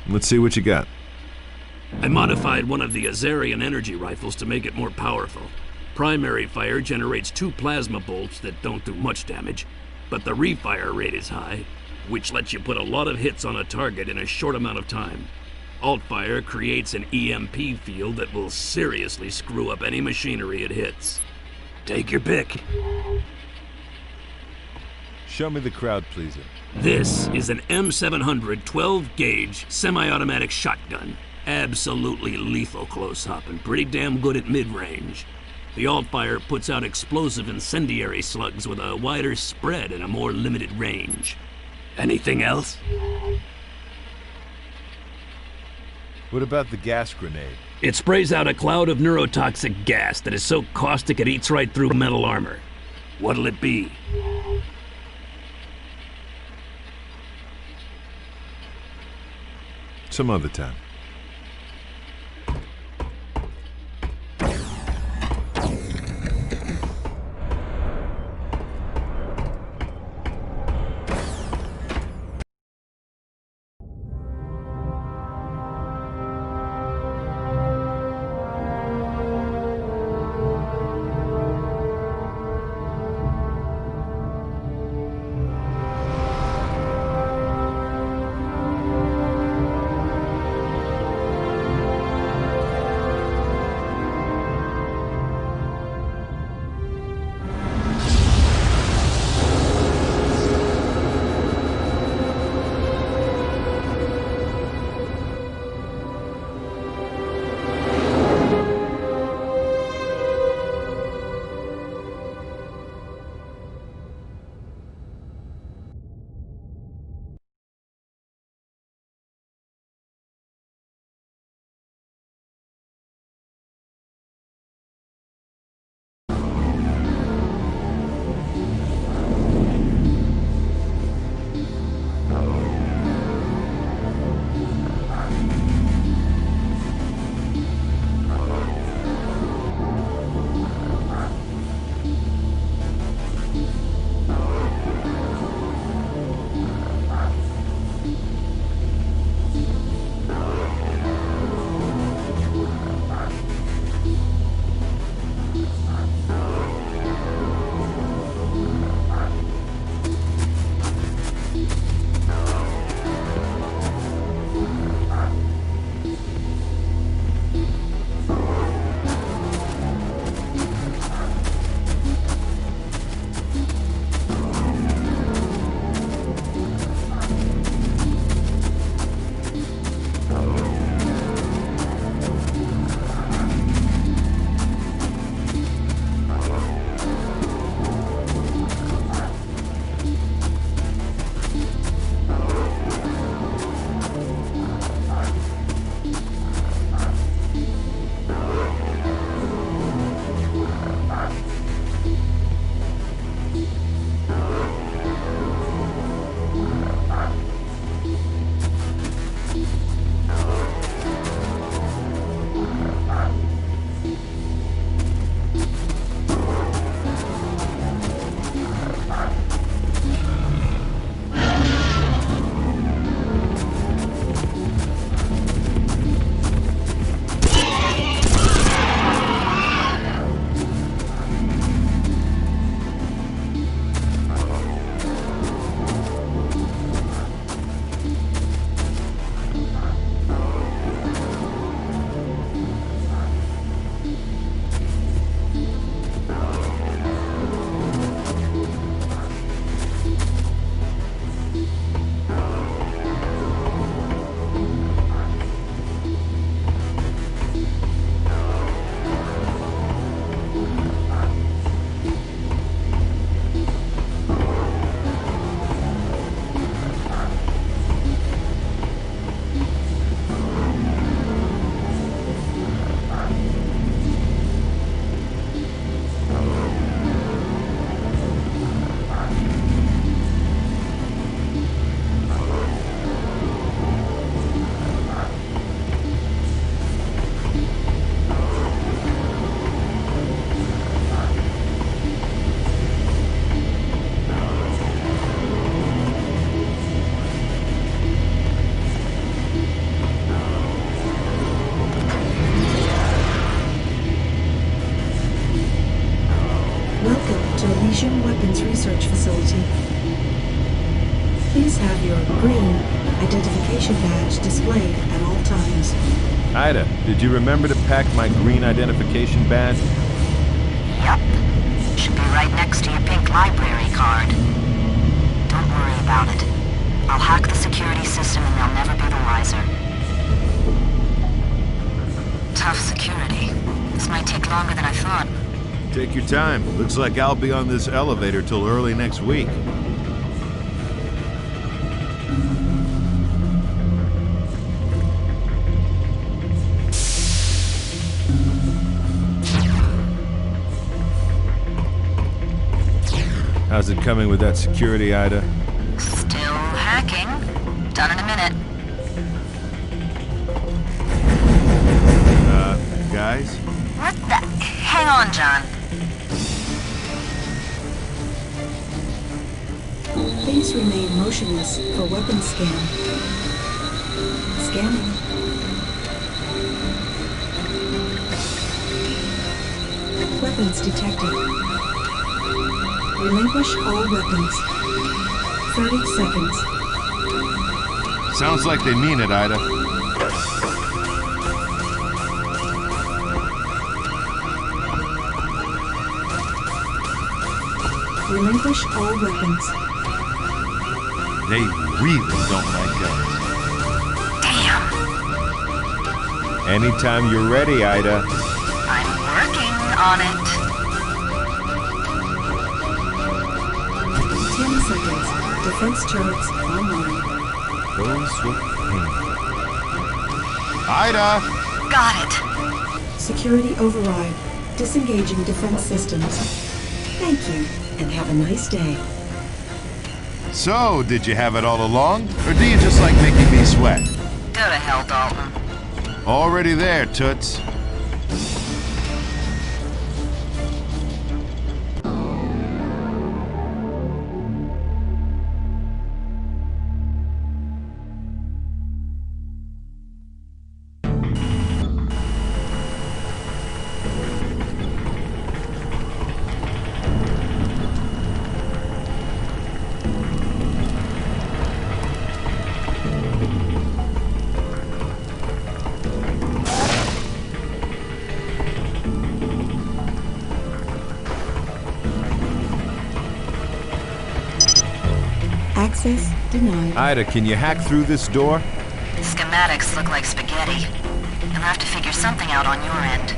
Let's see what you got. I modified one of the Azarian energy rifles to make it more powerful. Primary fire generates 2 plasma bolts that don't do much damage, but the refire rate is high, which lets you put a lot of hits on a target in a short amount of time. Alt-fire creates an EMP field that will seriously screw up any machinery it hits. Take your pick. Show me the crowd pleaser. This is an M700 12-gauge semi-automatic shotgun. Absolutely lethal close-up and pretty damn good at mid-range. The alt-fire puts out explosive incendiary slugs with a wider spread and a more limited range. Anything else? What about the gas grenade? It sprays out a cloud of neurotoxic gas that is so caustic it eats right through metal armor. What'll it be? Some other time. weapons research facility. Please have your green identification badge displayed at all times. Ida, did you remember to pack my green identification badge? Yep. Should be right next to your pink library card. Don't worry about it. I'll hack the security system and they'll never be the wiser. Tough security. This might take longer than I thought. Take your time. Looks like I'll be on this elevator till early next week. How's it coming with that security, Ida? Still hacking. Done in a minute. Guys? What the? Hang on, John. Please remain motionless for weapon scan. Scanning. Weapons detected. Relinquish all weapons. 30 seconds. Sounds like they mean it, Ida. Relinquish all weapons. They really don't like guns. Damn. Anytime you're ready, Ida. I'm working on it. 10 seconds. Defense turrets online. Those with pain. Ida! Got it. Security override. Disengaging defense systems. Thank you, and have a nice day. So, did you have it all along? Or do you just like making me sweat? Go to hell, Dalton. Already there, Toots. Access denied. Ida, can you hack through this door? Schematics look like spaghetti. You'll have to figure something out on your end.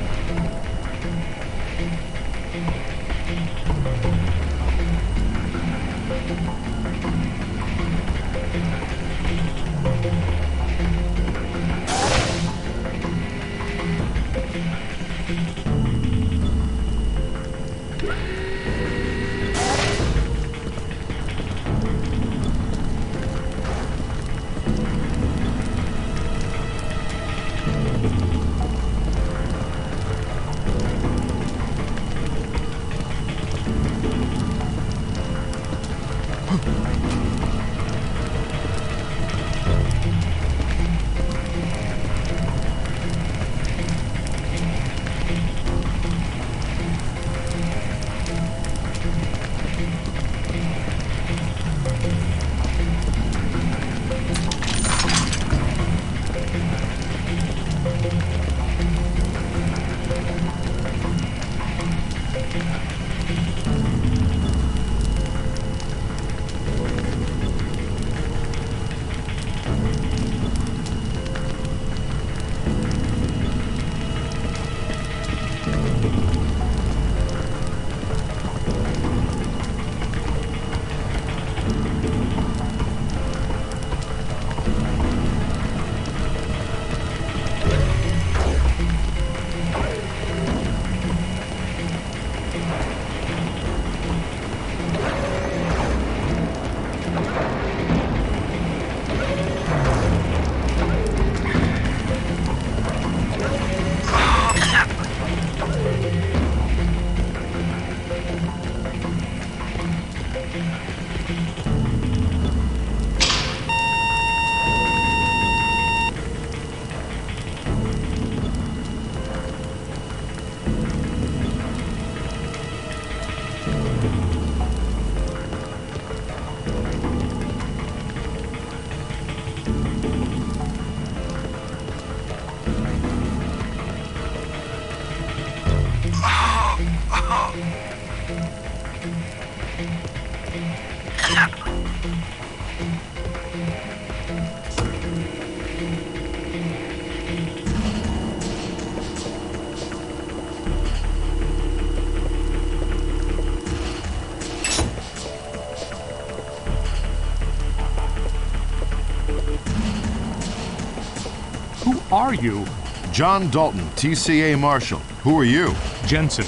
Who are you? John Dalton, TCA Marshal. Who are you? Jensen.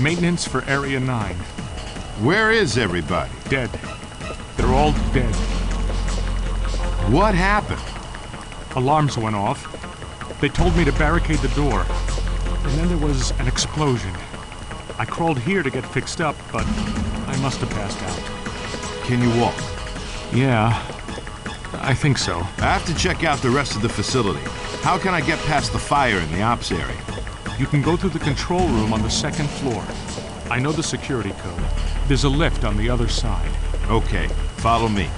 Maintenance for Area 9. Where is everybody? Dead. They're all dead. What happened? Alarms went off. They told me to barricade the door. And then there was an explosion. I crawled here to get fixed up, but I must have passed out. Can you walk? Yeah, I think so. I have to check out the rest of the facility. How can I get past the fire in the ops area? You can go through the control room on the 2nd floor. I know the security code. There's a lift on the other side. Okay, follow me.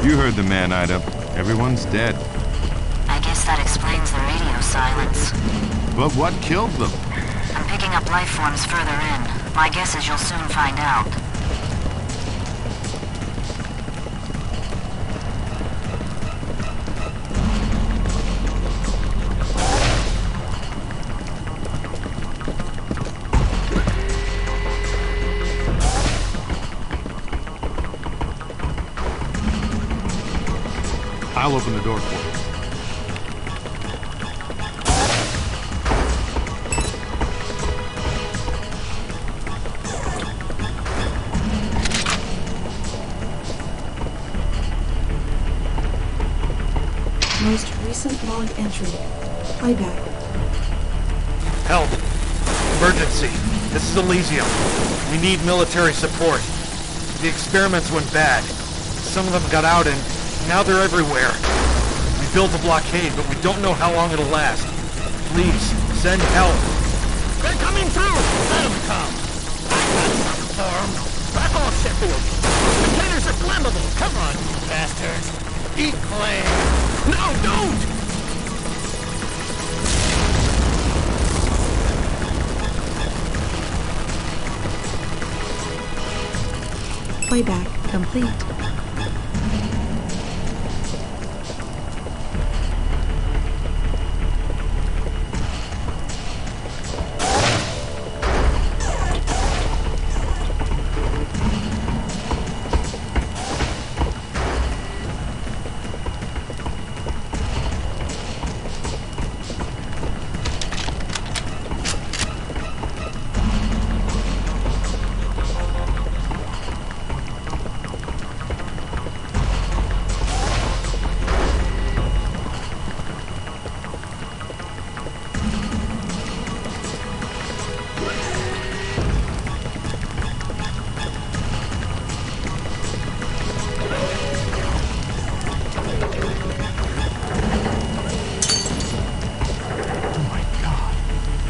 You heard the man, Ida. Everyone's dead. I guess that explains the radio silence. But what killed them? I'm picking up life forms further in. My guess is you'll soon find out. I'll open the door for you. Most recent log entry. Playback. Help! Emergency. This is Elysium. We need military support. The experiments went bad. Some of them got out and now they're everywhere. We built a blockade, but we don't know how long it'll last. Please, send help. They're coming through! Let them come. I got something for them. Back off, Sheffield. The containers are flammable. Come on, you bastards. Eat clay. No, don't! Playback complete.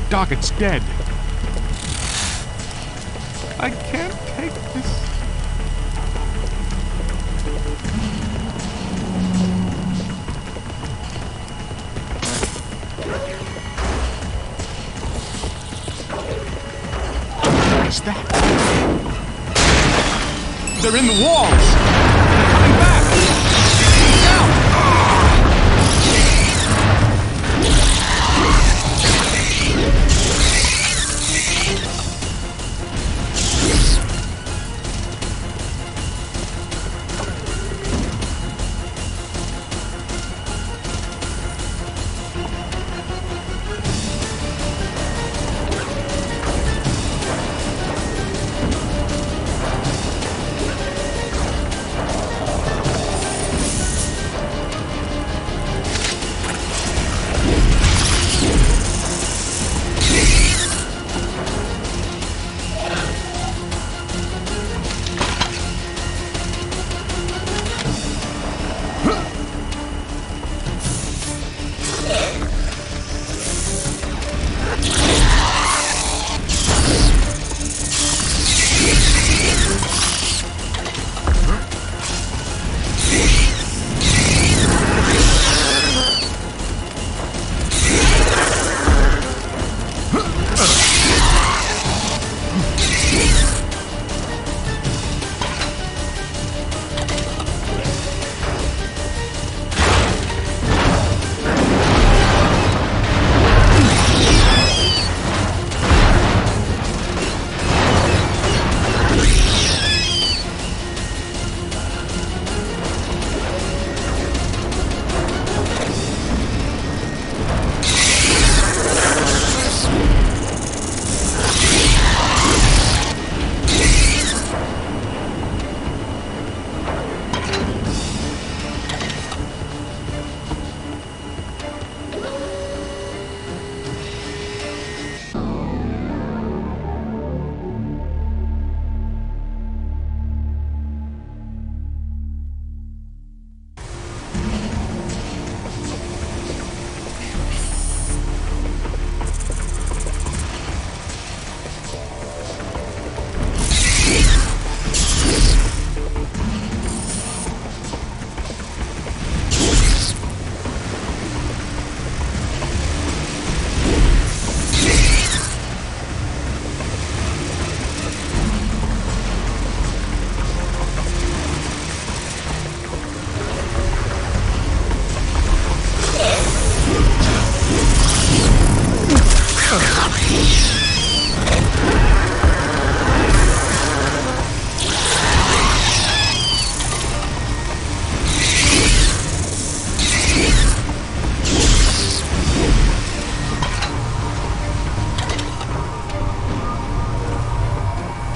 Doc, it's dead. I can't take this. What is that? They're in the walls! They're coming back! Now!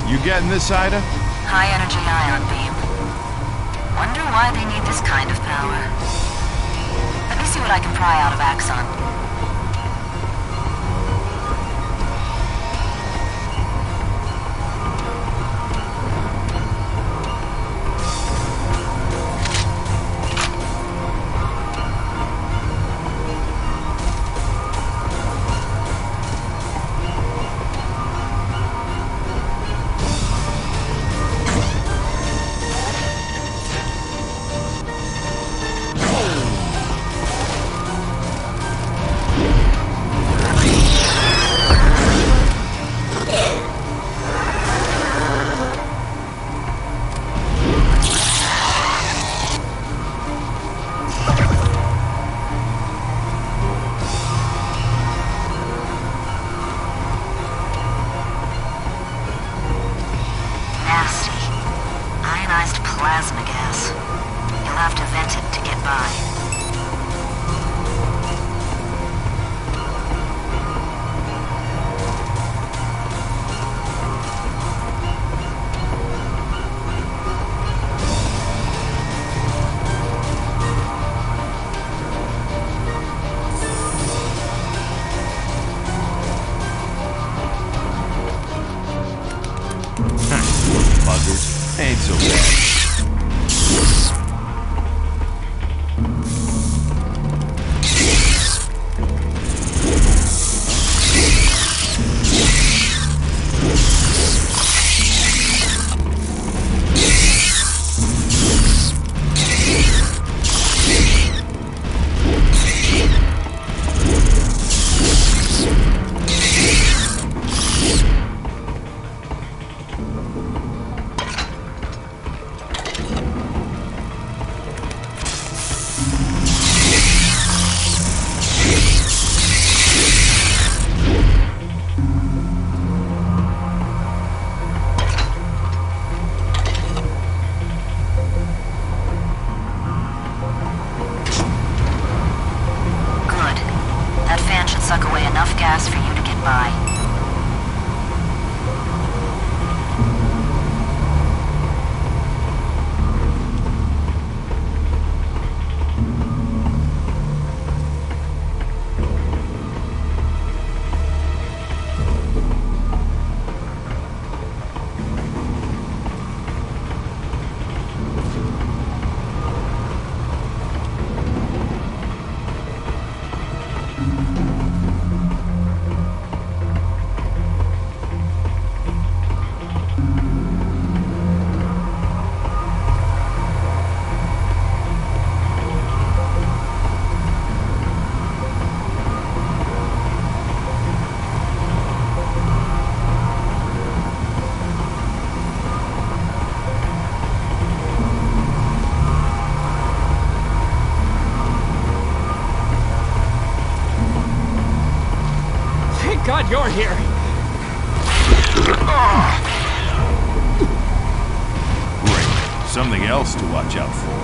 You getting this, Ida? High energy ion beam. Wonder why they need this kind of power. Let me see what I can pry out of Axon. Plasma gas. You'll have to vent it to get by. Buggers. Ain't so bad. Suck away enough gas for you to get by. God, you're here! Great. Something else to watch out for.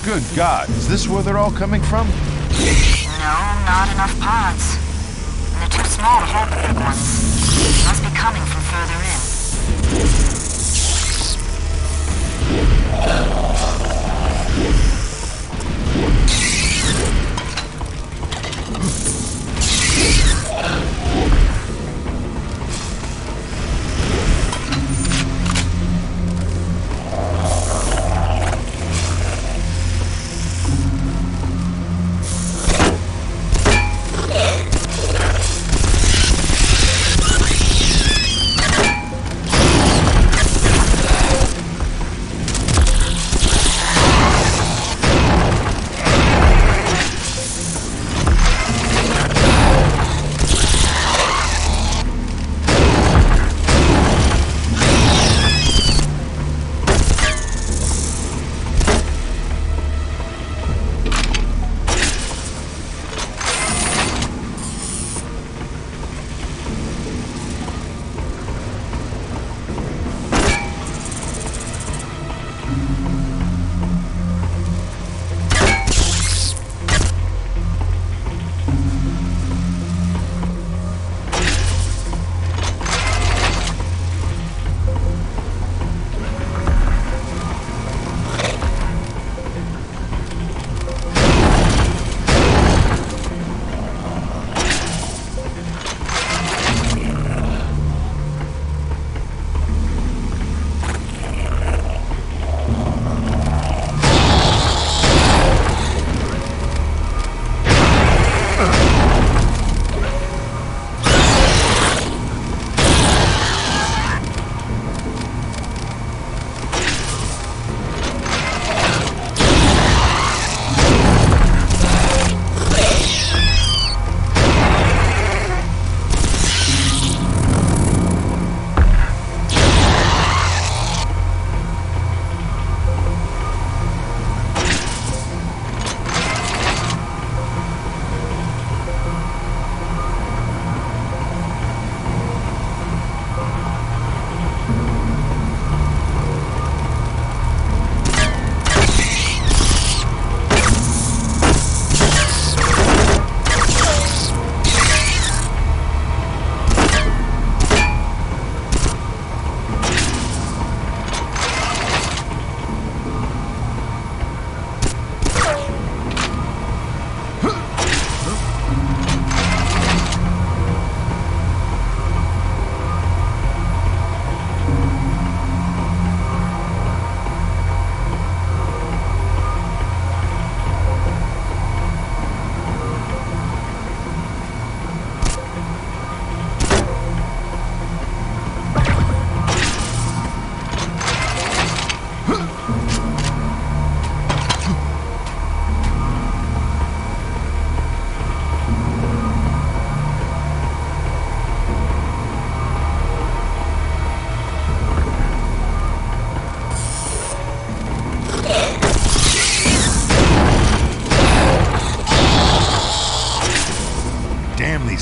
Good God, is this where they're all coming from? No, not enough pods. And they're too small to hold the big ones. They must be coming from further in.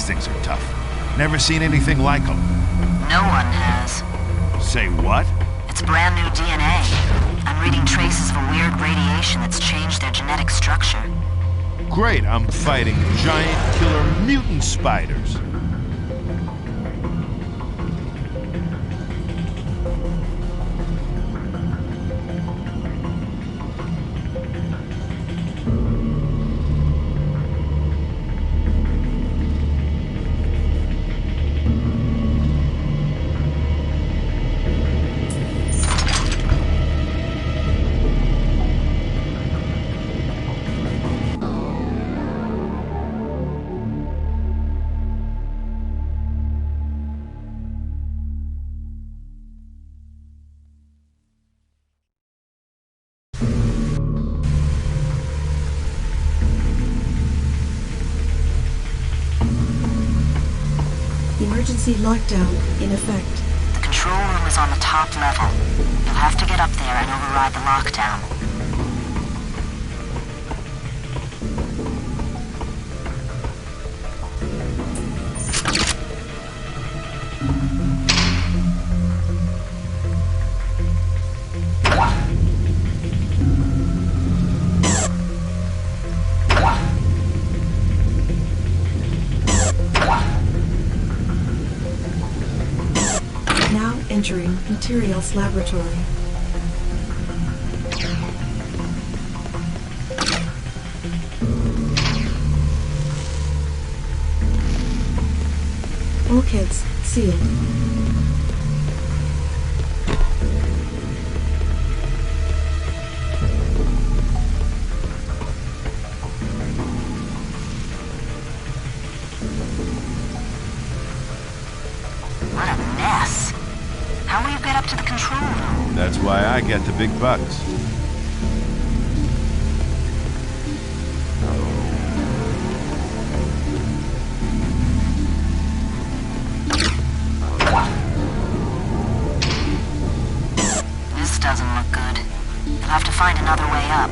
things are tough. Never seen anything like them. No one has. Say what? It's brand new DNA. I'm reading traces of a weird radiation that's changed their genetic structure. Great, I'm fighting giant killer mutant spiders. Emergency lockdown in effect. The control room is on the top level. You'll have to get up there and override the lockdown. Entering Materials Laboratory. Bulkheads sealed. What a mess. How will you get up to the control room? That's why I get the big bucks. This doesn't look good. You'll have to find another way up.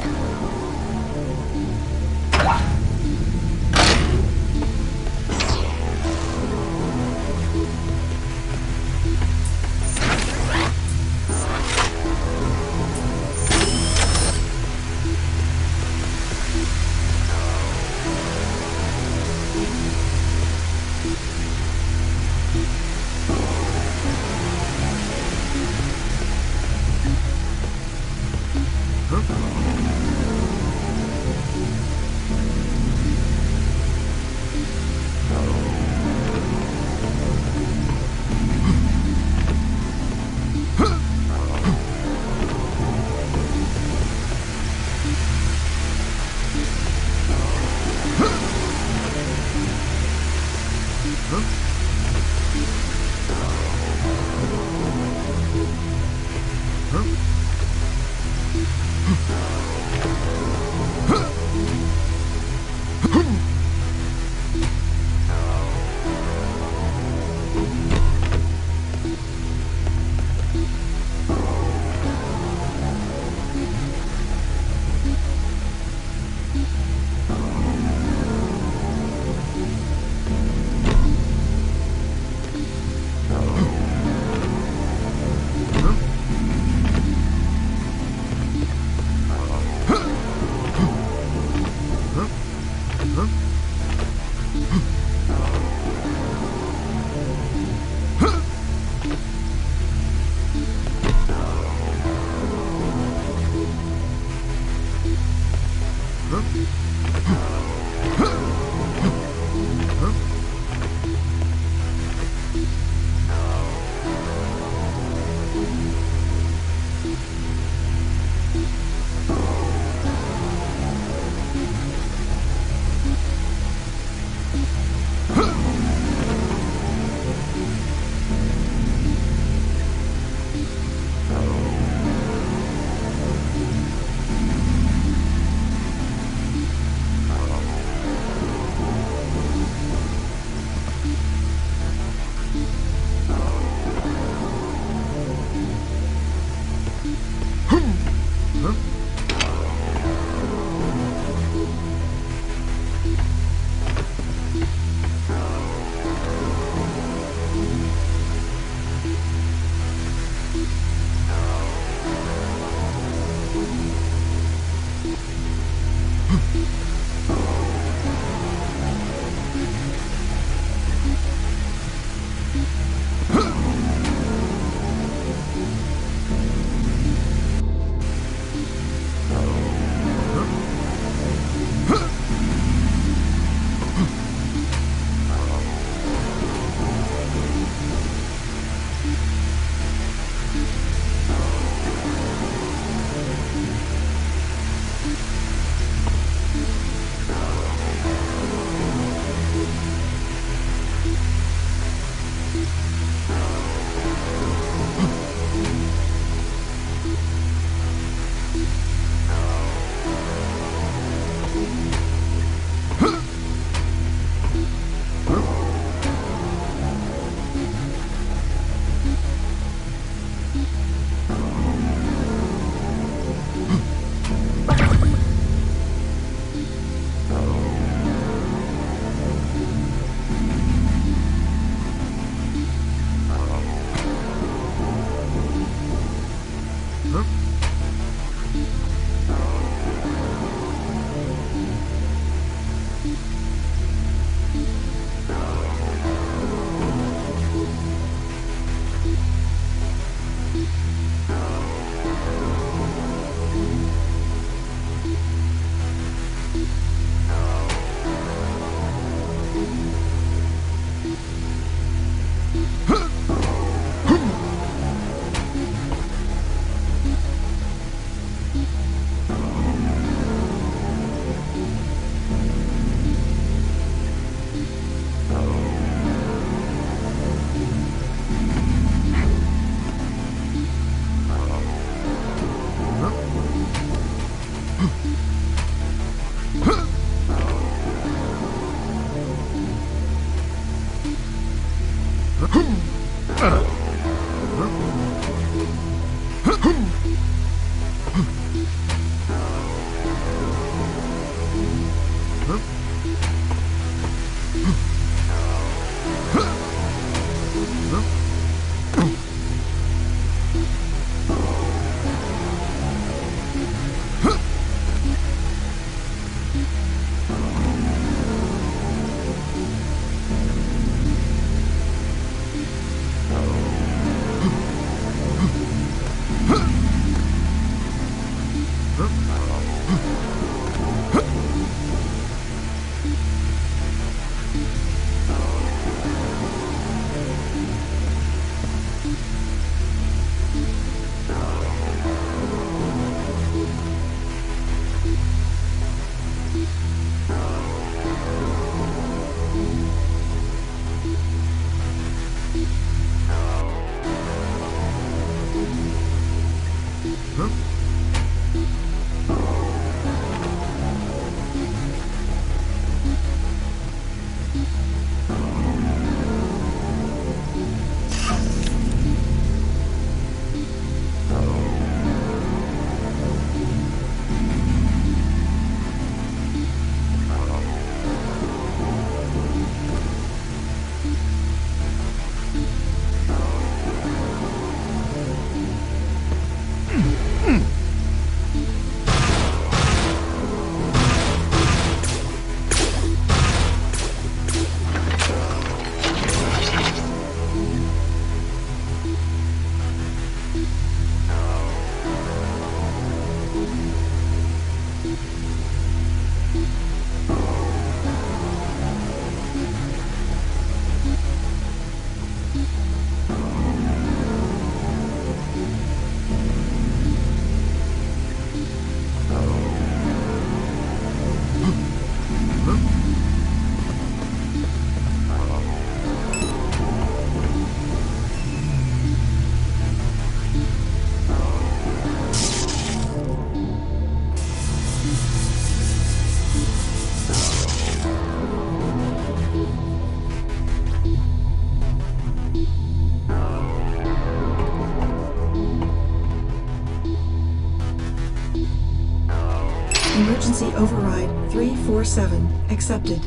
Emergency override 347 accepted.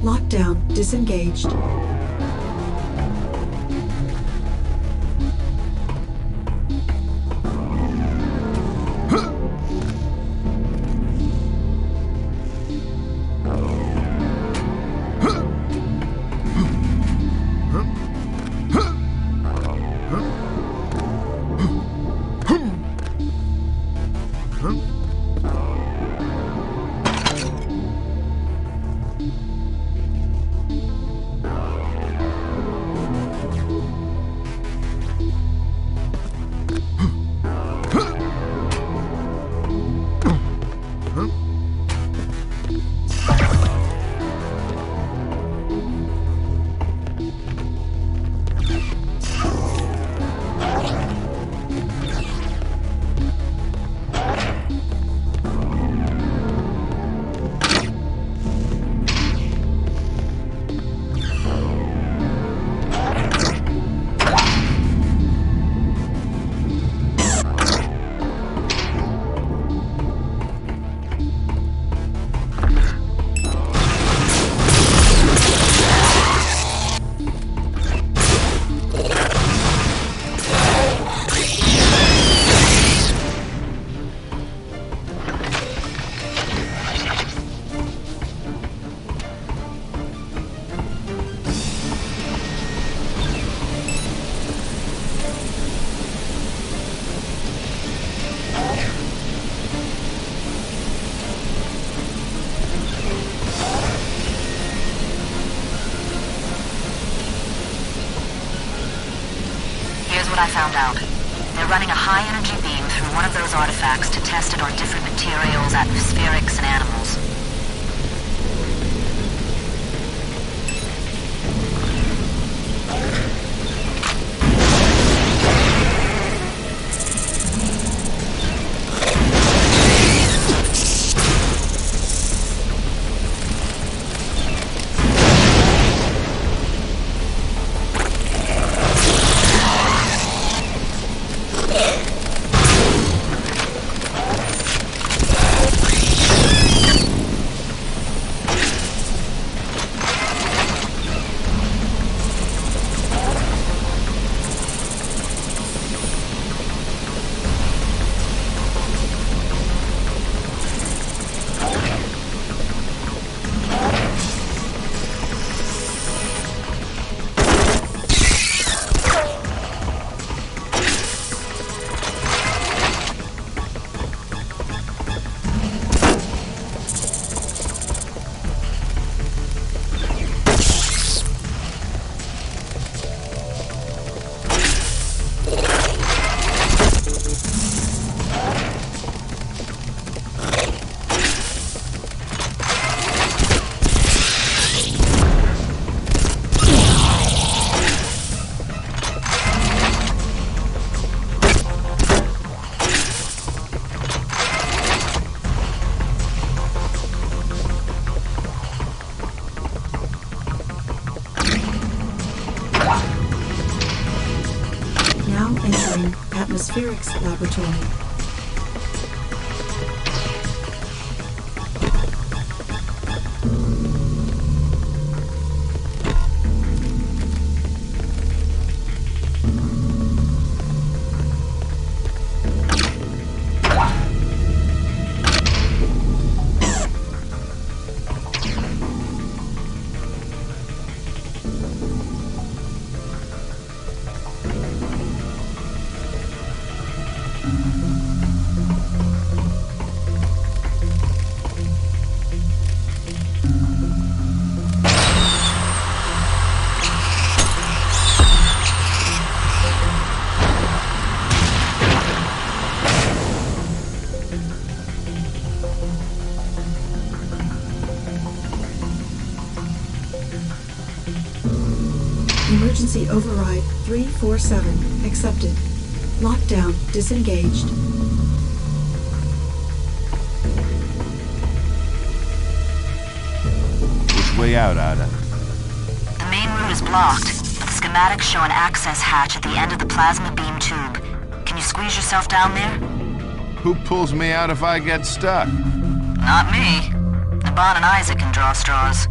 Lockdown disengaged. I found out. They're running a high-energy beam through one of those artifacts to test it on different materials, atmospherics, and animals. Atmospherics Laboratory. Emergency override 347 accepted. Lockdown disengaged. Which way out, Ada? The main route is blocked, but the schematics show an access hatch at the end of the plasma beam tube. Can you squeeze yourself down there? Who pulls me out if I get stuck? Not me. Naban and Isaac can draw straws.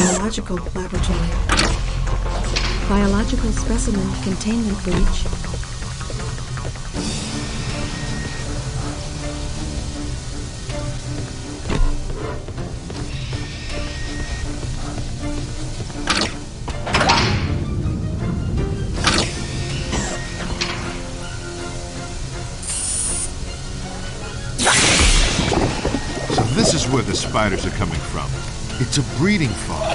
Biological laboratory. Biological specimen containment breach. This is where the spiders are coming from. It's a breeding farm.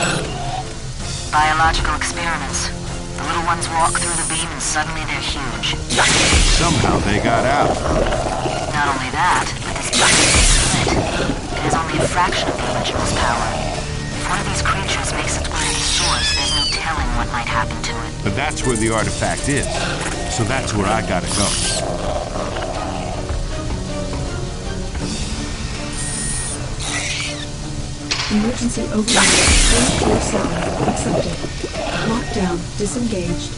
Biological experiments. The little ones walk through the beam and suddenly they're huge. Somehow they got out. Not only that, but this beam is split. It has only a fraction of the original's power. If one of these creatures makes its way to the source, there's no telling what might happen to it. But that's where the artifact is. So that's where I gotta go. Emergency override. Full clear sound. Accepted. Lockdown. Disengaged.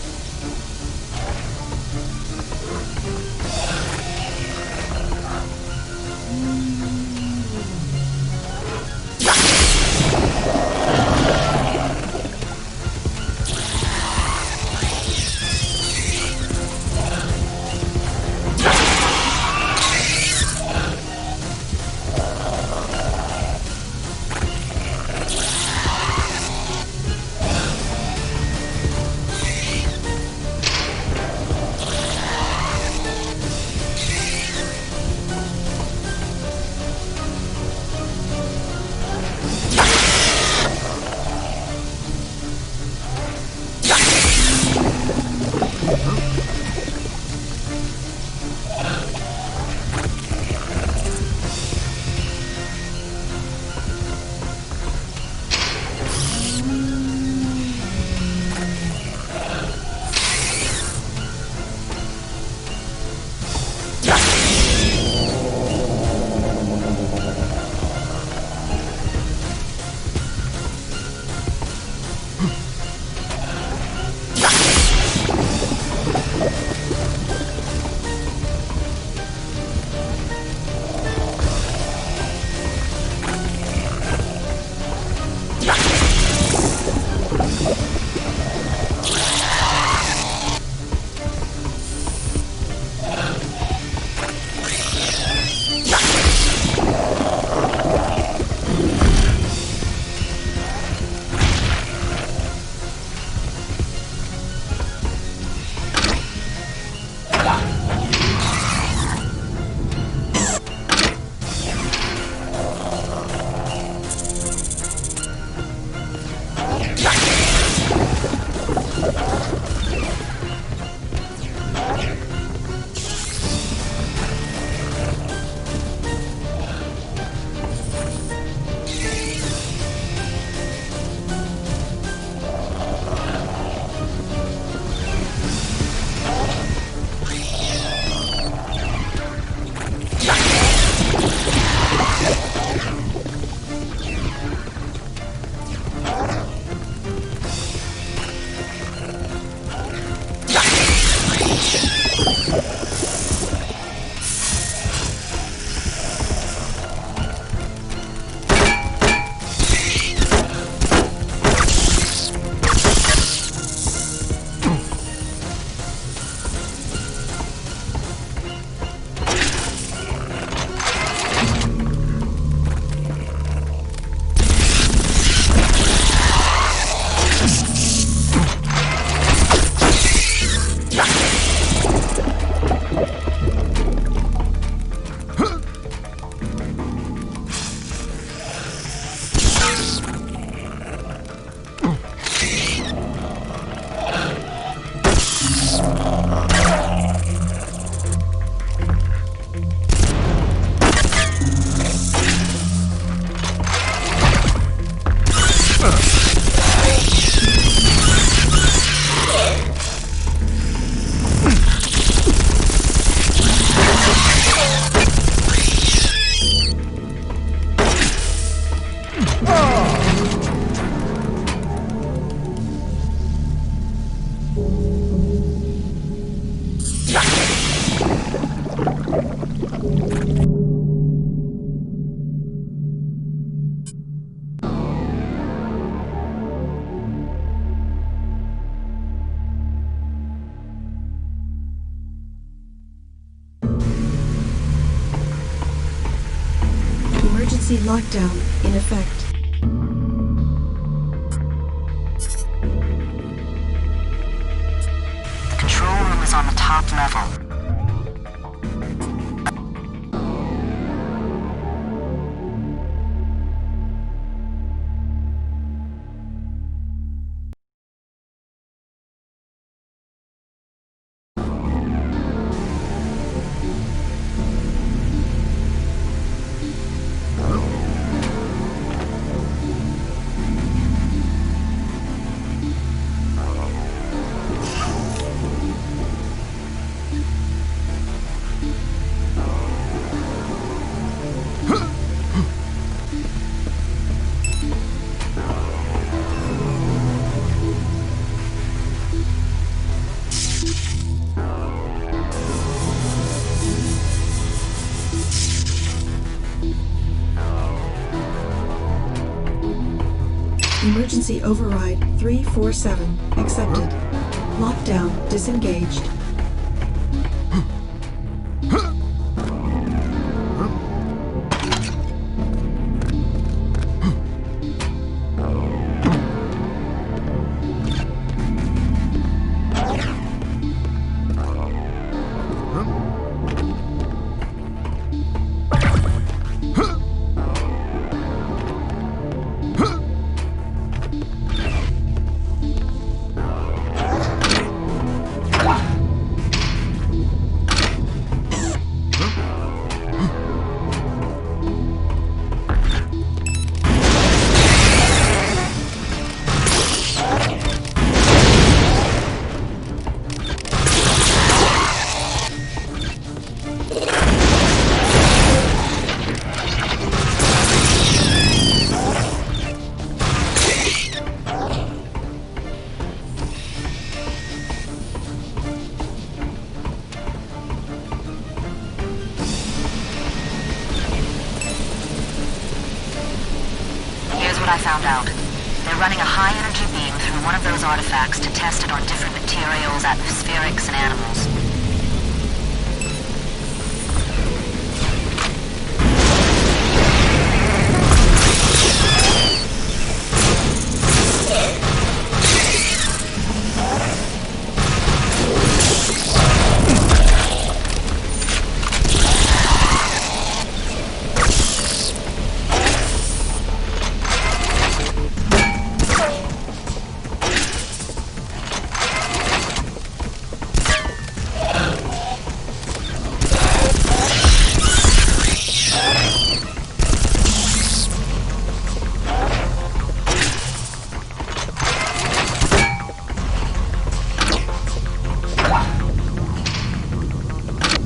Lockdown in effect. The control room is on the top level. Emergency override 347 accepted. Lockdown disengaged. I found out. They're running a high-energy beam through one of those artifacts to test it on different materials, atmospherics, and animals.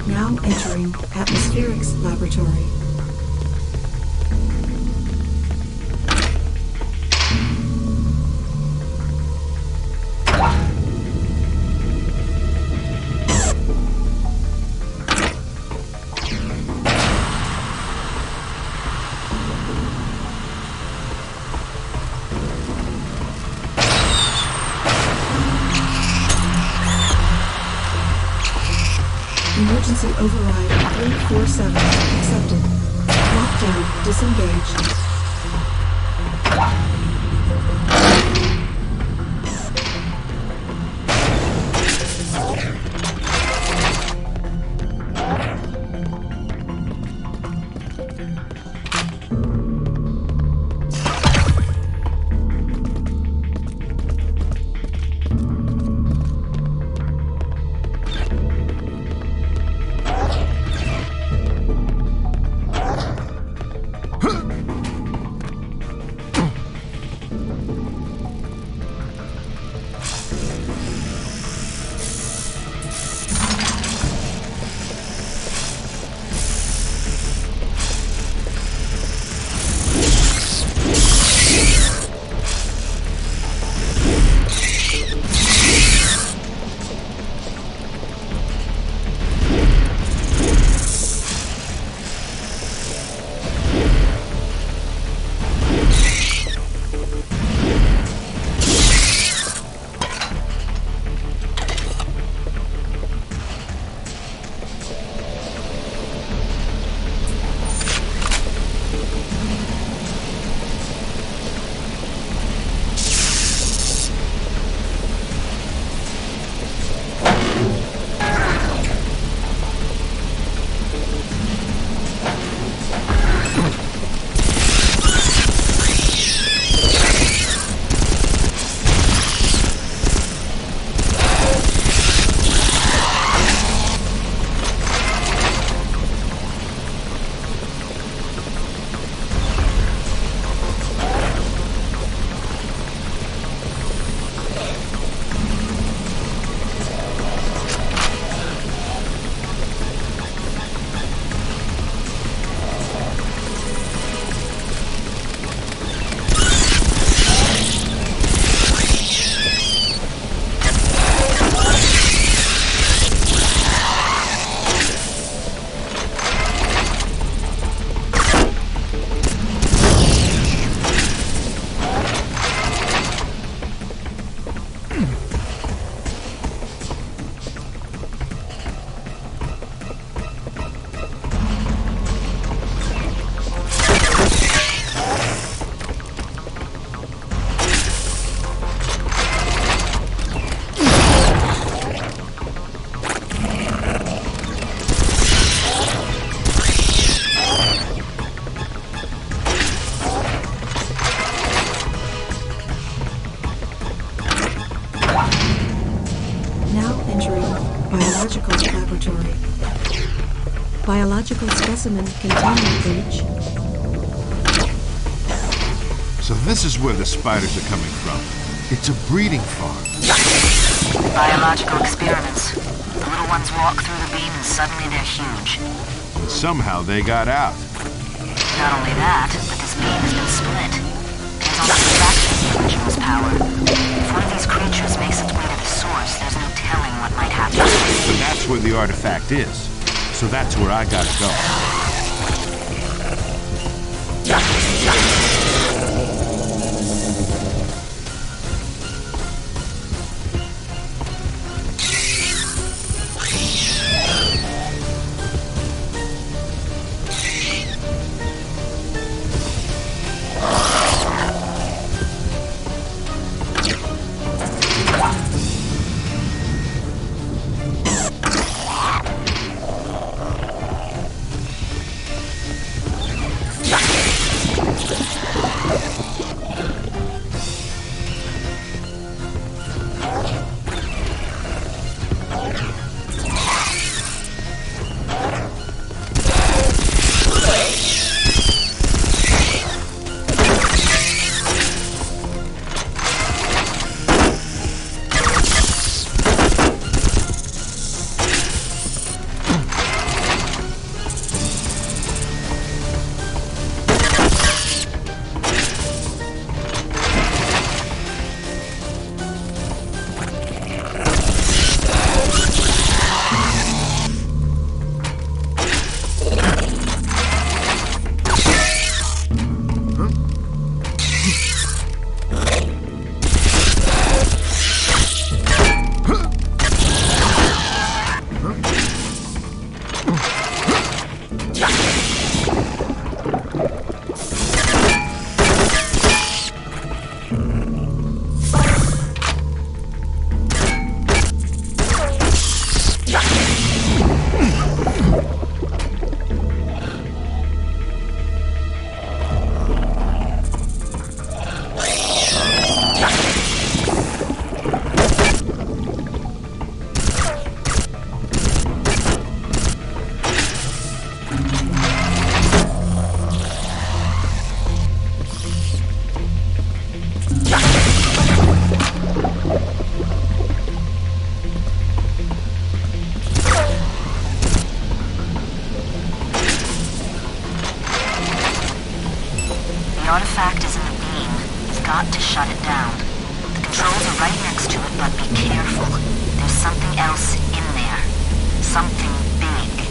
Now entering atmospherics laboratory. Emergency override 347 accepted. Lockdown disengaged. biological laboratory. Biological specimen containment breach. So this is where the spiders are coming from. It's a breeding farm. Biological experiments. The little ones walk through the beam and suddenly they're huge. And somehow they got out. Not only that, but this beam has been split. There's only a fraction of the original's power. If one of these creatures makes its way to the source, there's no telling what might happen. But that's where the artifact is. So that's where I gotta go. artifact is in the beam. You've got to shut it down. The controls are right next to it, but be careful. There's something else in there. Something big.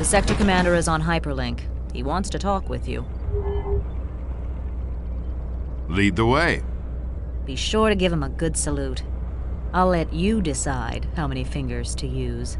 The sector commander is on hyperlink. He wants to talk with you. Lead the way. Be sure to give him a good salute. I'll let you decide how many fingers to use.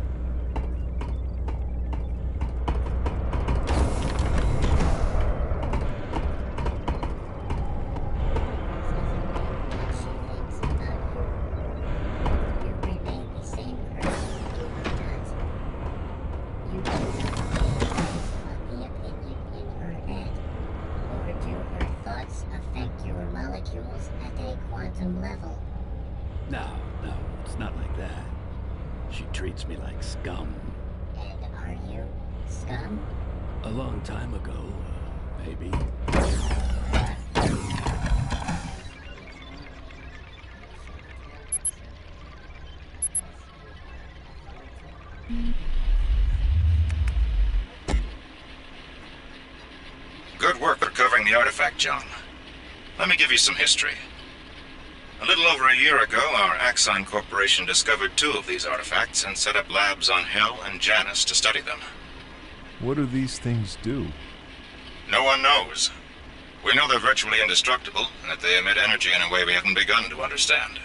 No, it's not like that. She treats me like scum. And are you scum? A long time ago, maybe. Good work recovering the artifact, John. Let me give you some history. A little over a year ago, our Axon Corporation discovered 2 of these artifacts and set up labs on Hell and Janus to study them. What do these things do? No one knows. We know they're virtually indestructible, and that they emit energy in a way we haven't begun to understand.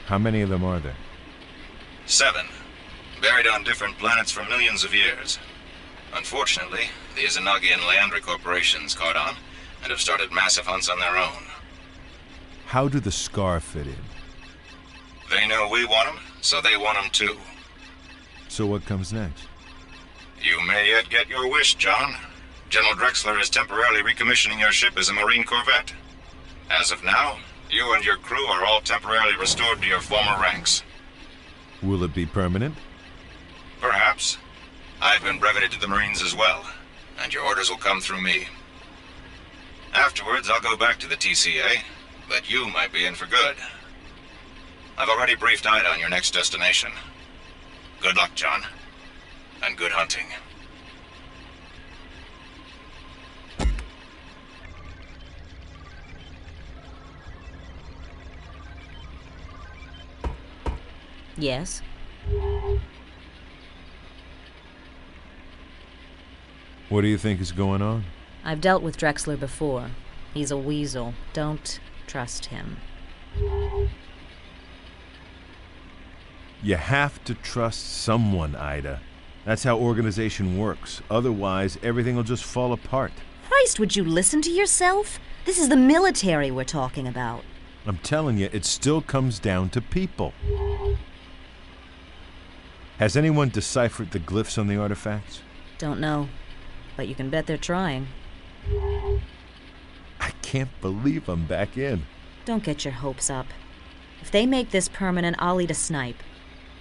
How many of them are there? 7. Buried on different planets for millions of years. Unfortunately, the Izanagi and Leandri corporations caught on, and have started massive hunts on their own. How do the Scar fit in? They know we want them, so they want them too. So what comes next? You may yet get your wish, John. General Drexler is temporarily recommissioning your ship as a Marine corvette. As of now, you and your crew are all temporarily restored to your former ranks. Will it be permanent? Perhaps. I've been breveted to the Marines as well, and your orders will come through me. Afterwards, I'll go back to the TCA, but you might be in for good. I've already briefed Ida on your next destination. Good luck, John, and good hunting. Yes? What do you think is going on? I've dealt with Drexler before. He's a weasel. Don't trust him. You have to trust someone, Ida. That's how organization works. Otherwise, everything will just fall apart. Christ, would you listen to yourself? This is the military we're talking about. I'm telling you, it still comes down to people. Has anyone deciphered the glyphs on the artifacts? Don't know, but you can bet they're trying. I can't believe I'm back in. Don't get your hopes up. If they make this permanent, I'll eat a snipe.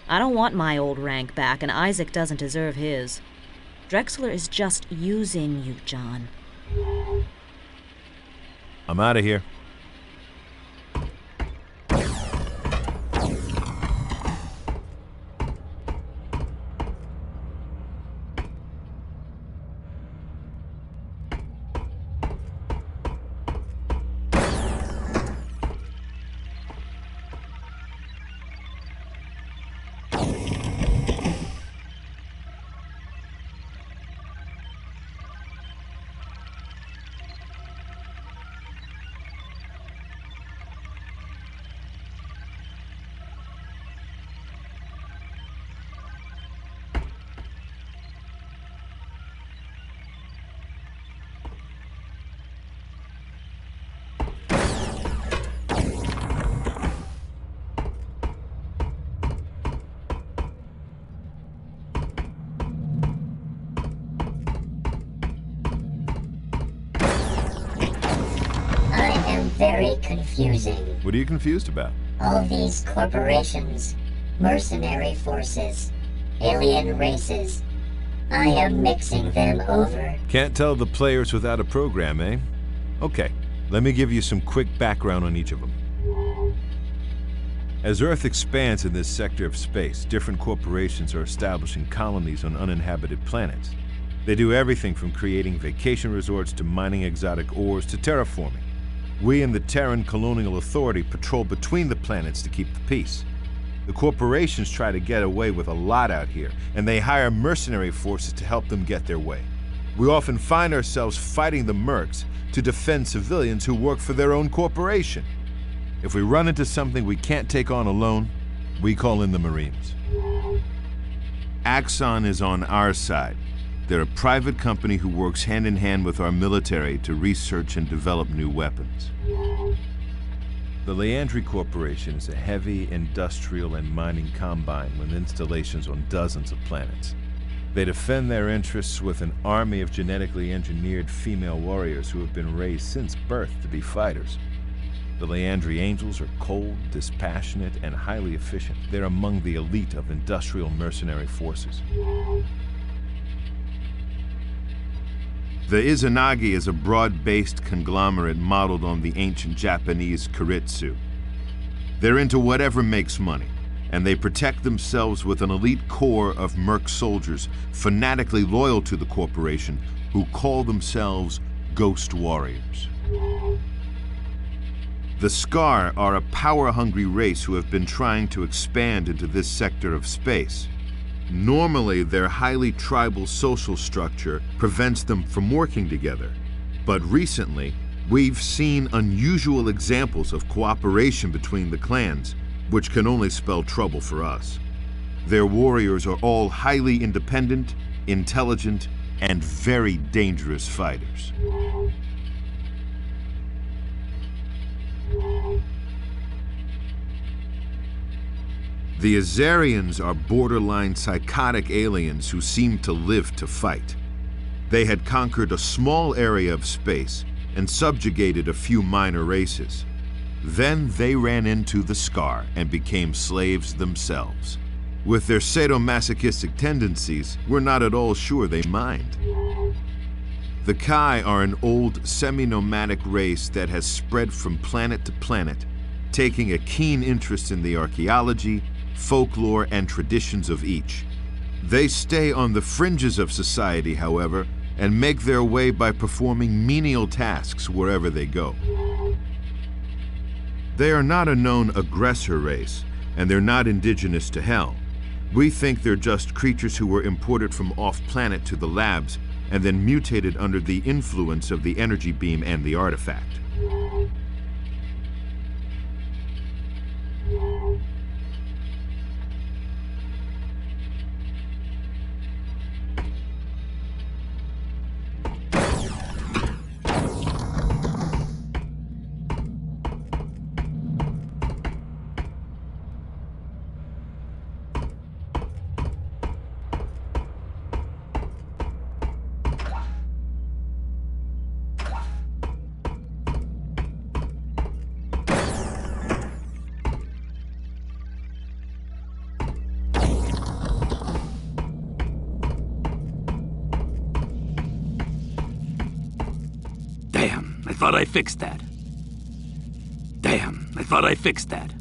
I don't want my old rank back, and Isaac doesn't deserve his. Drexler is just using you, John. I'm out of here. Very confusing. What are you confused about? All these corporations, mercenary forces, alien races. I am mixing them over. Can't tell the players without a program, eh? Okay, let me give you some quick background on each of them. As Earth expands in this sector of space, different corporations are establishing colonies on uninhabited planets. They do everything from creating vacation resorts to mining exotic ores to terraforming. We and the Terran Colonial Authority patrol between the planets to keep the peace. The corporations try to get away with a lot out here, and they hire mercenary forces to help them get their way. We often find ourselves fighting the mercs to defend civilians who work for their own corporation. If we run into something we can't take on alone, we call in the Marines. Axon is on our side. They're a private company who works hand in hand with our military to research and develop new weapons. The Leandri Corporation is a heavy industrial and mining combine with installations on dozens of planets. They defend their interests with an army of genetically engineered female warriors who have been raised since birth to be fighters. The Leandri Angels are cold, dispassionate, and highly efficient. They're among the elite of industrial mercenary forces. The Izanagi is a broad-based conglomerate modeled on the ancient Japanese Keiretsu. They're into whatever makes money, and they protect themselves with an elite corps of merc soldiers fanatically loyal to the corporation who call themselves Ghost Warriors. The Scar are a power-hungry race who have been trying to expand into this sector of space. Normally, their highly tribal social structure prevents them from working together. But recently, we've seen unusual examples of cooperation between the clans, which can only spell trouble for us. Their warriors are all highly independent, intelligent, and very dangerous fighters. The Azarians are borderline psychotic aliens who seem to live to fight. They had conquered a small area of space and subjugated a few minor races. Then they ran into the Scar and became slaves themselves. With their sadomasochistic tendencies, we're not at all sure they mind. The Kai are an old, semi-nomadic race that has spread from planet to planet, taking a keen interest in the archaeology, folklore, and traditions of each. They stay on the fringes of society, however, and make their way by performing menial tasks wherever they go. They are not a known aggressor race, and they're not indigenous to Hell. We think they're just creatures who were imported from off-planet to the labs and then mutated under the influence of the energy beam and the artifact. Damn, I thought I fixed that. Damn, I thought I fixed that.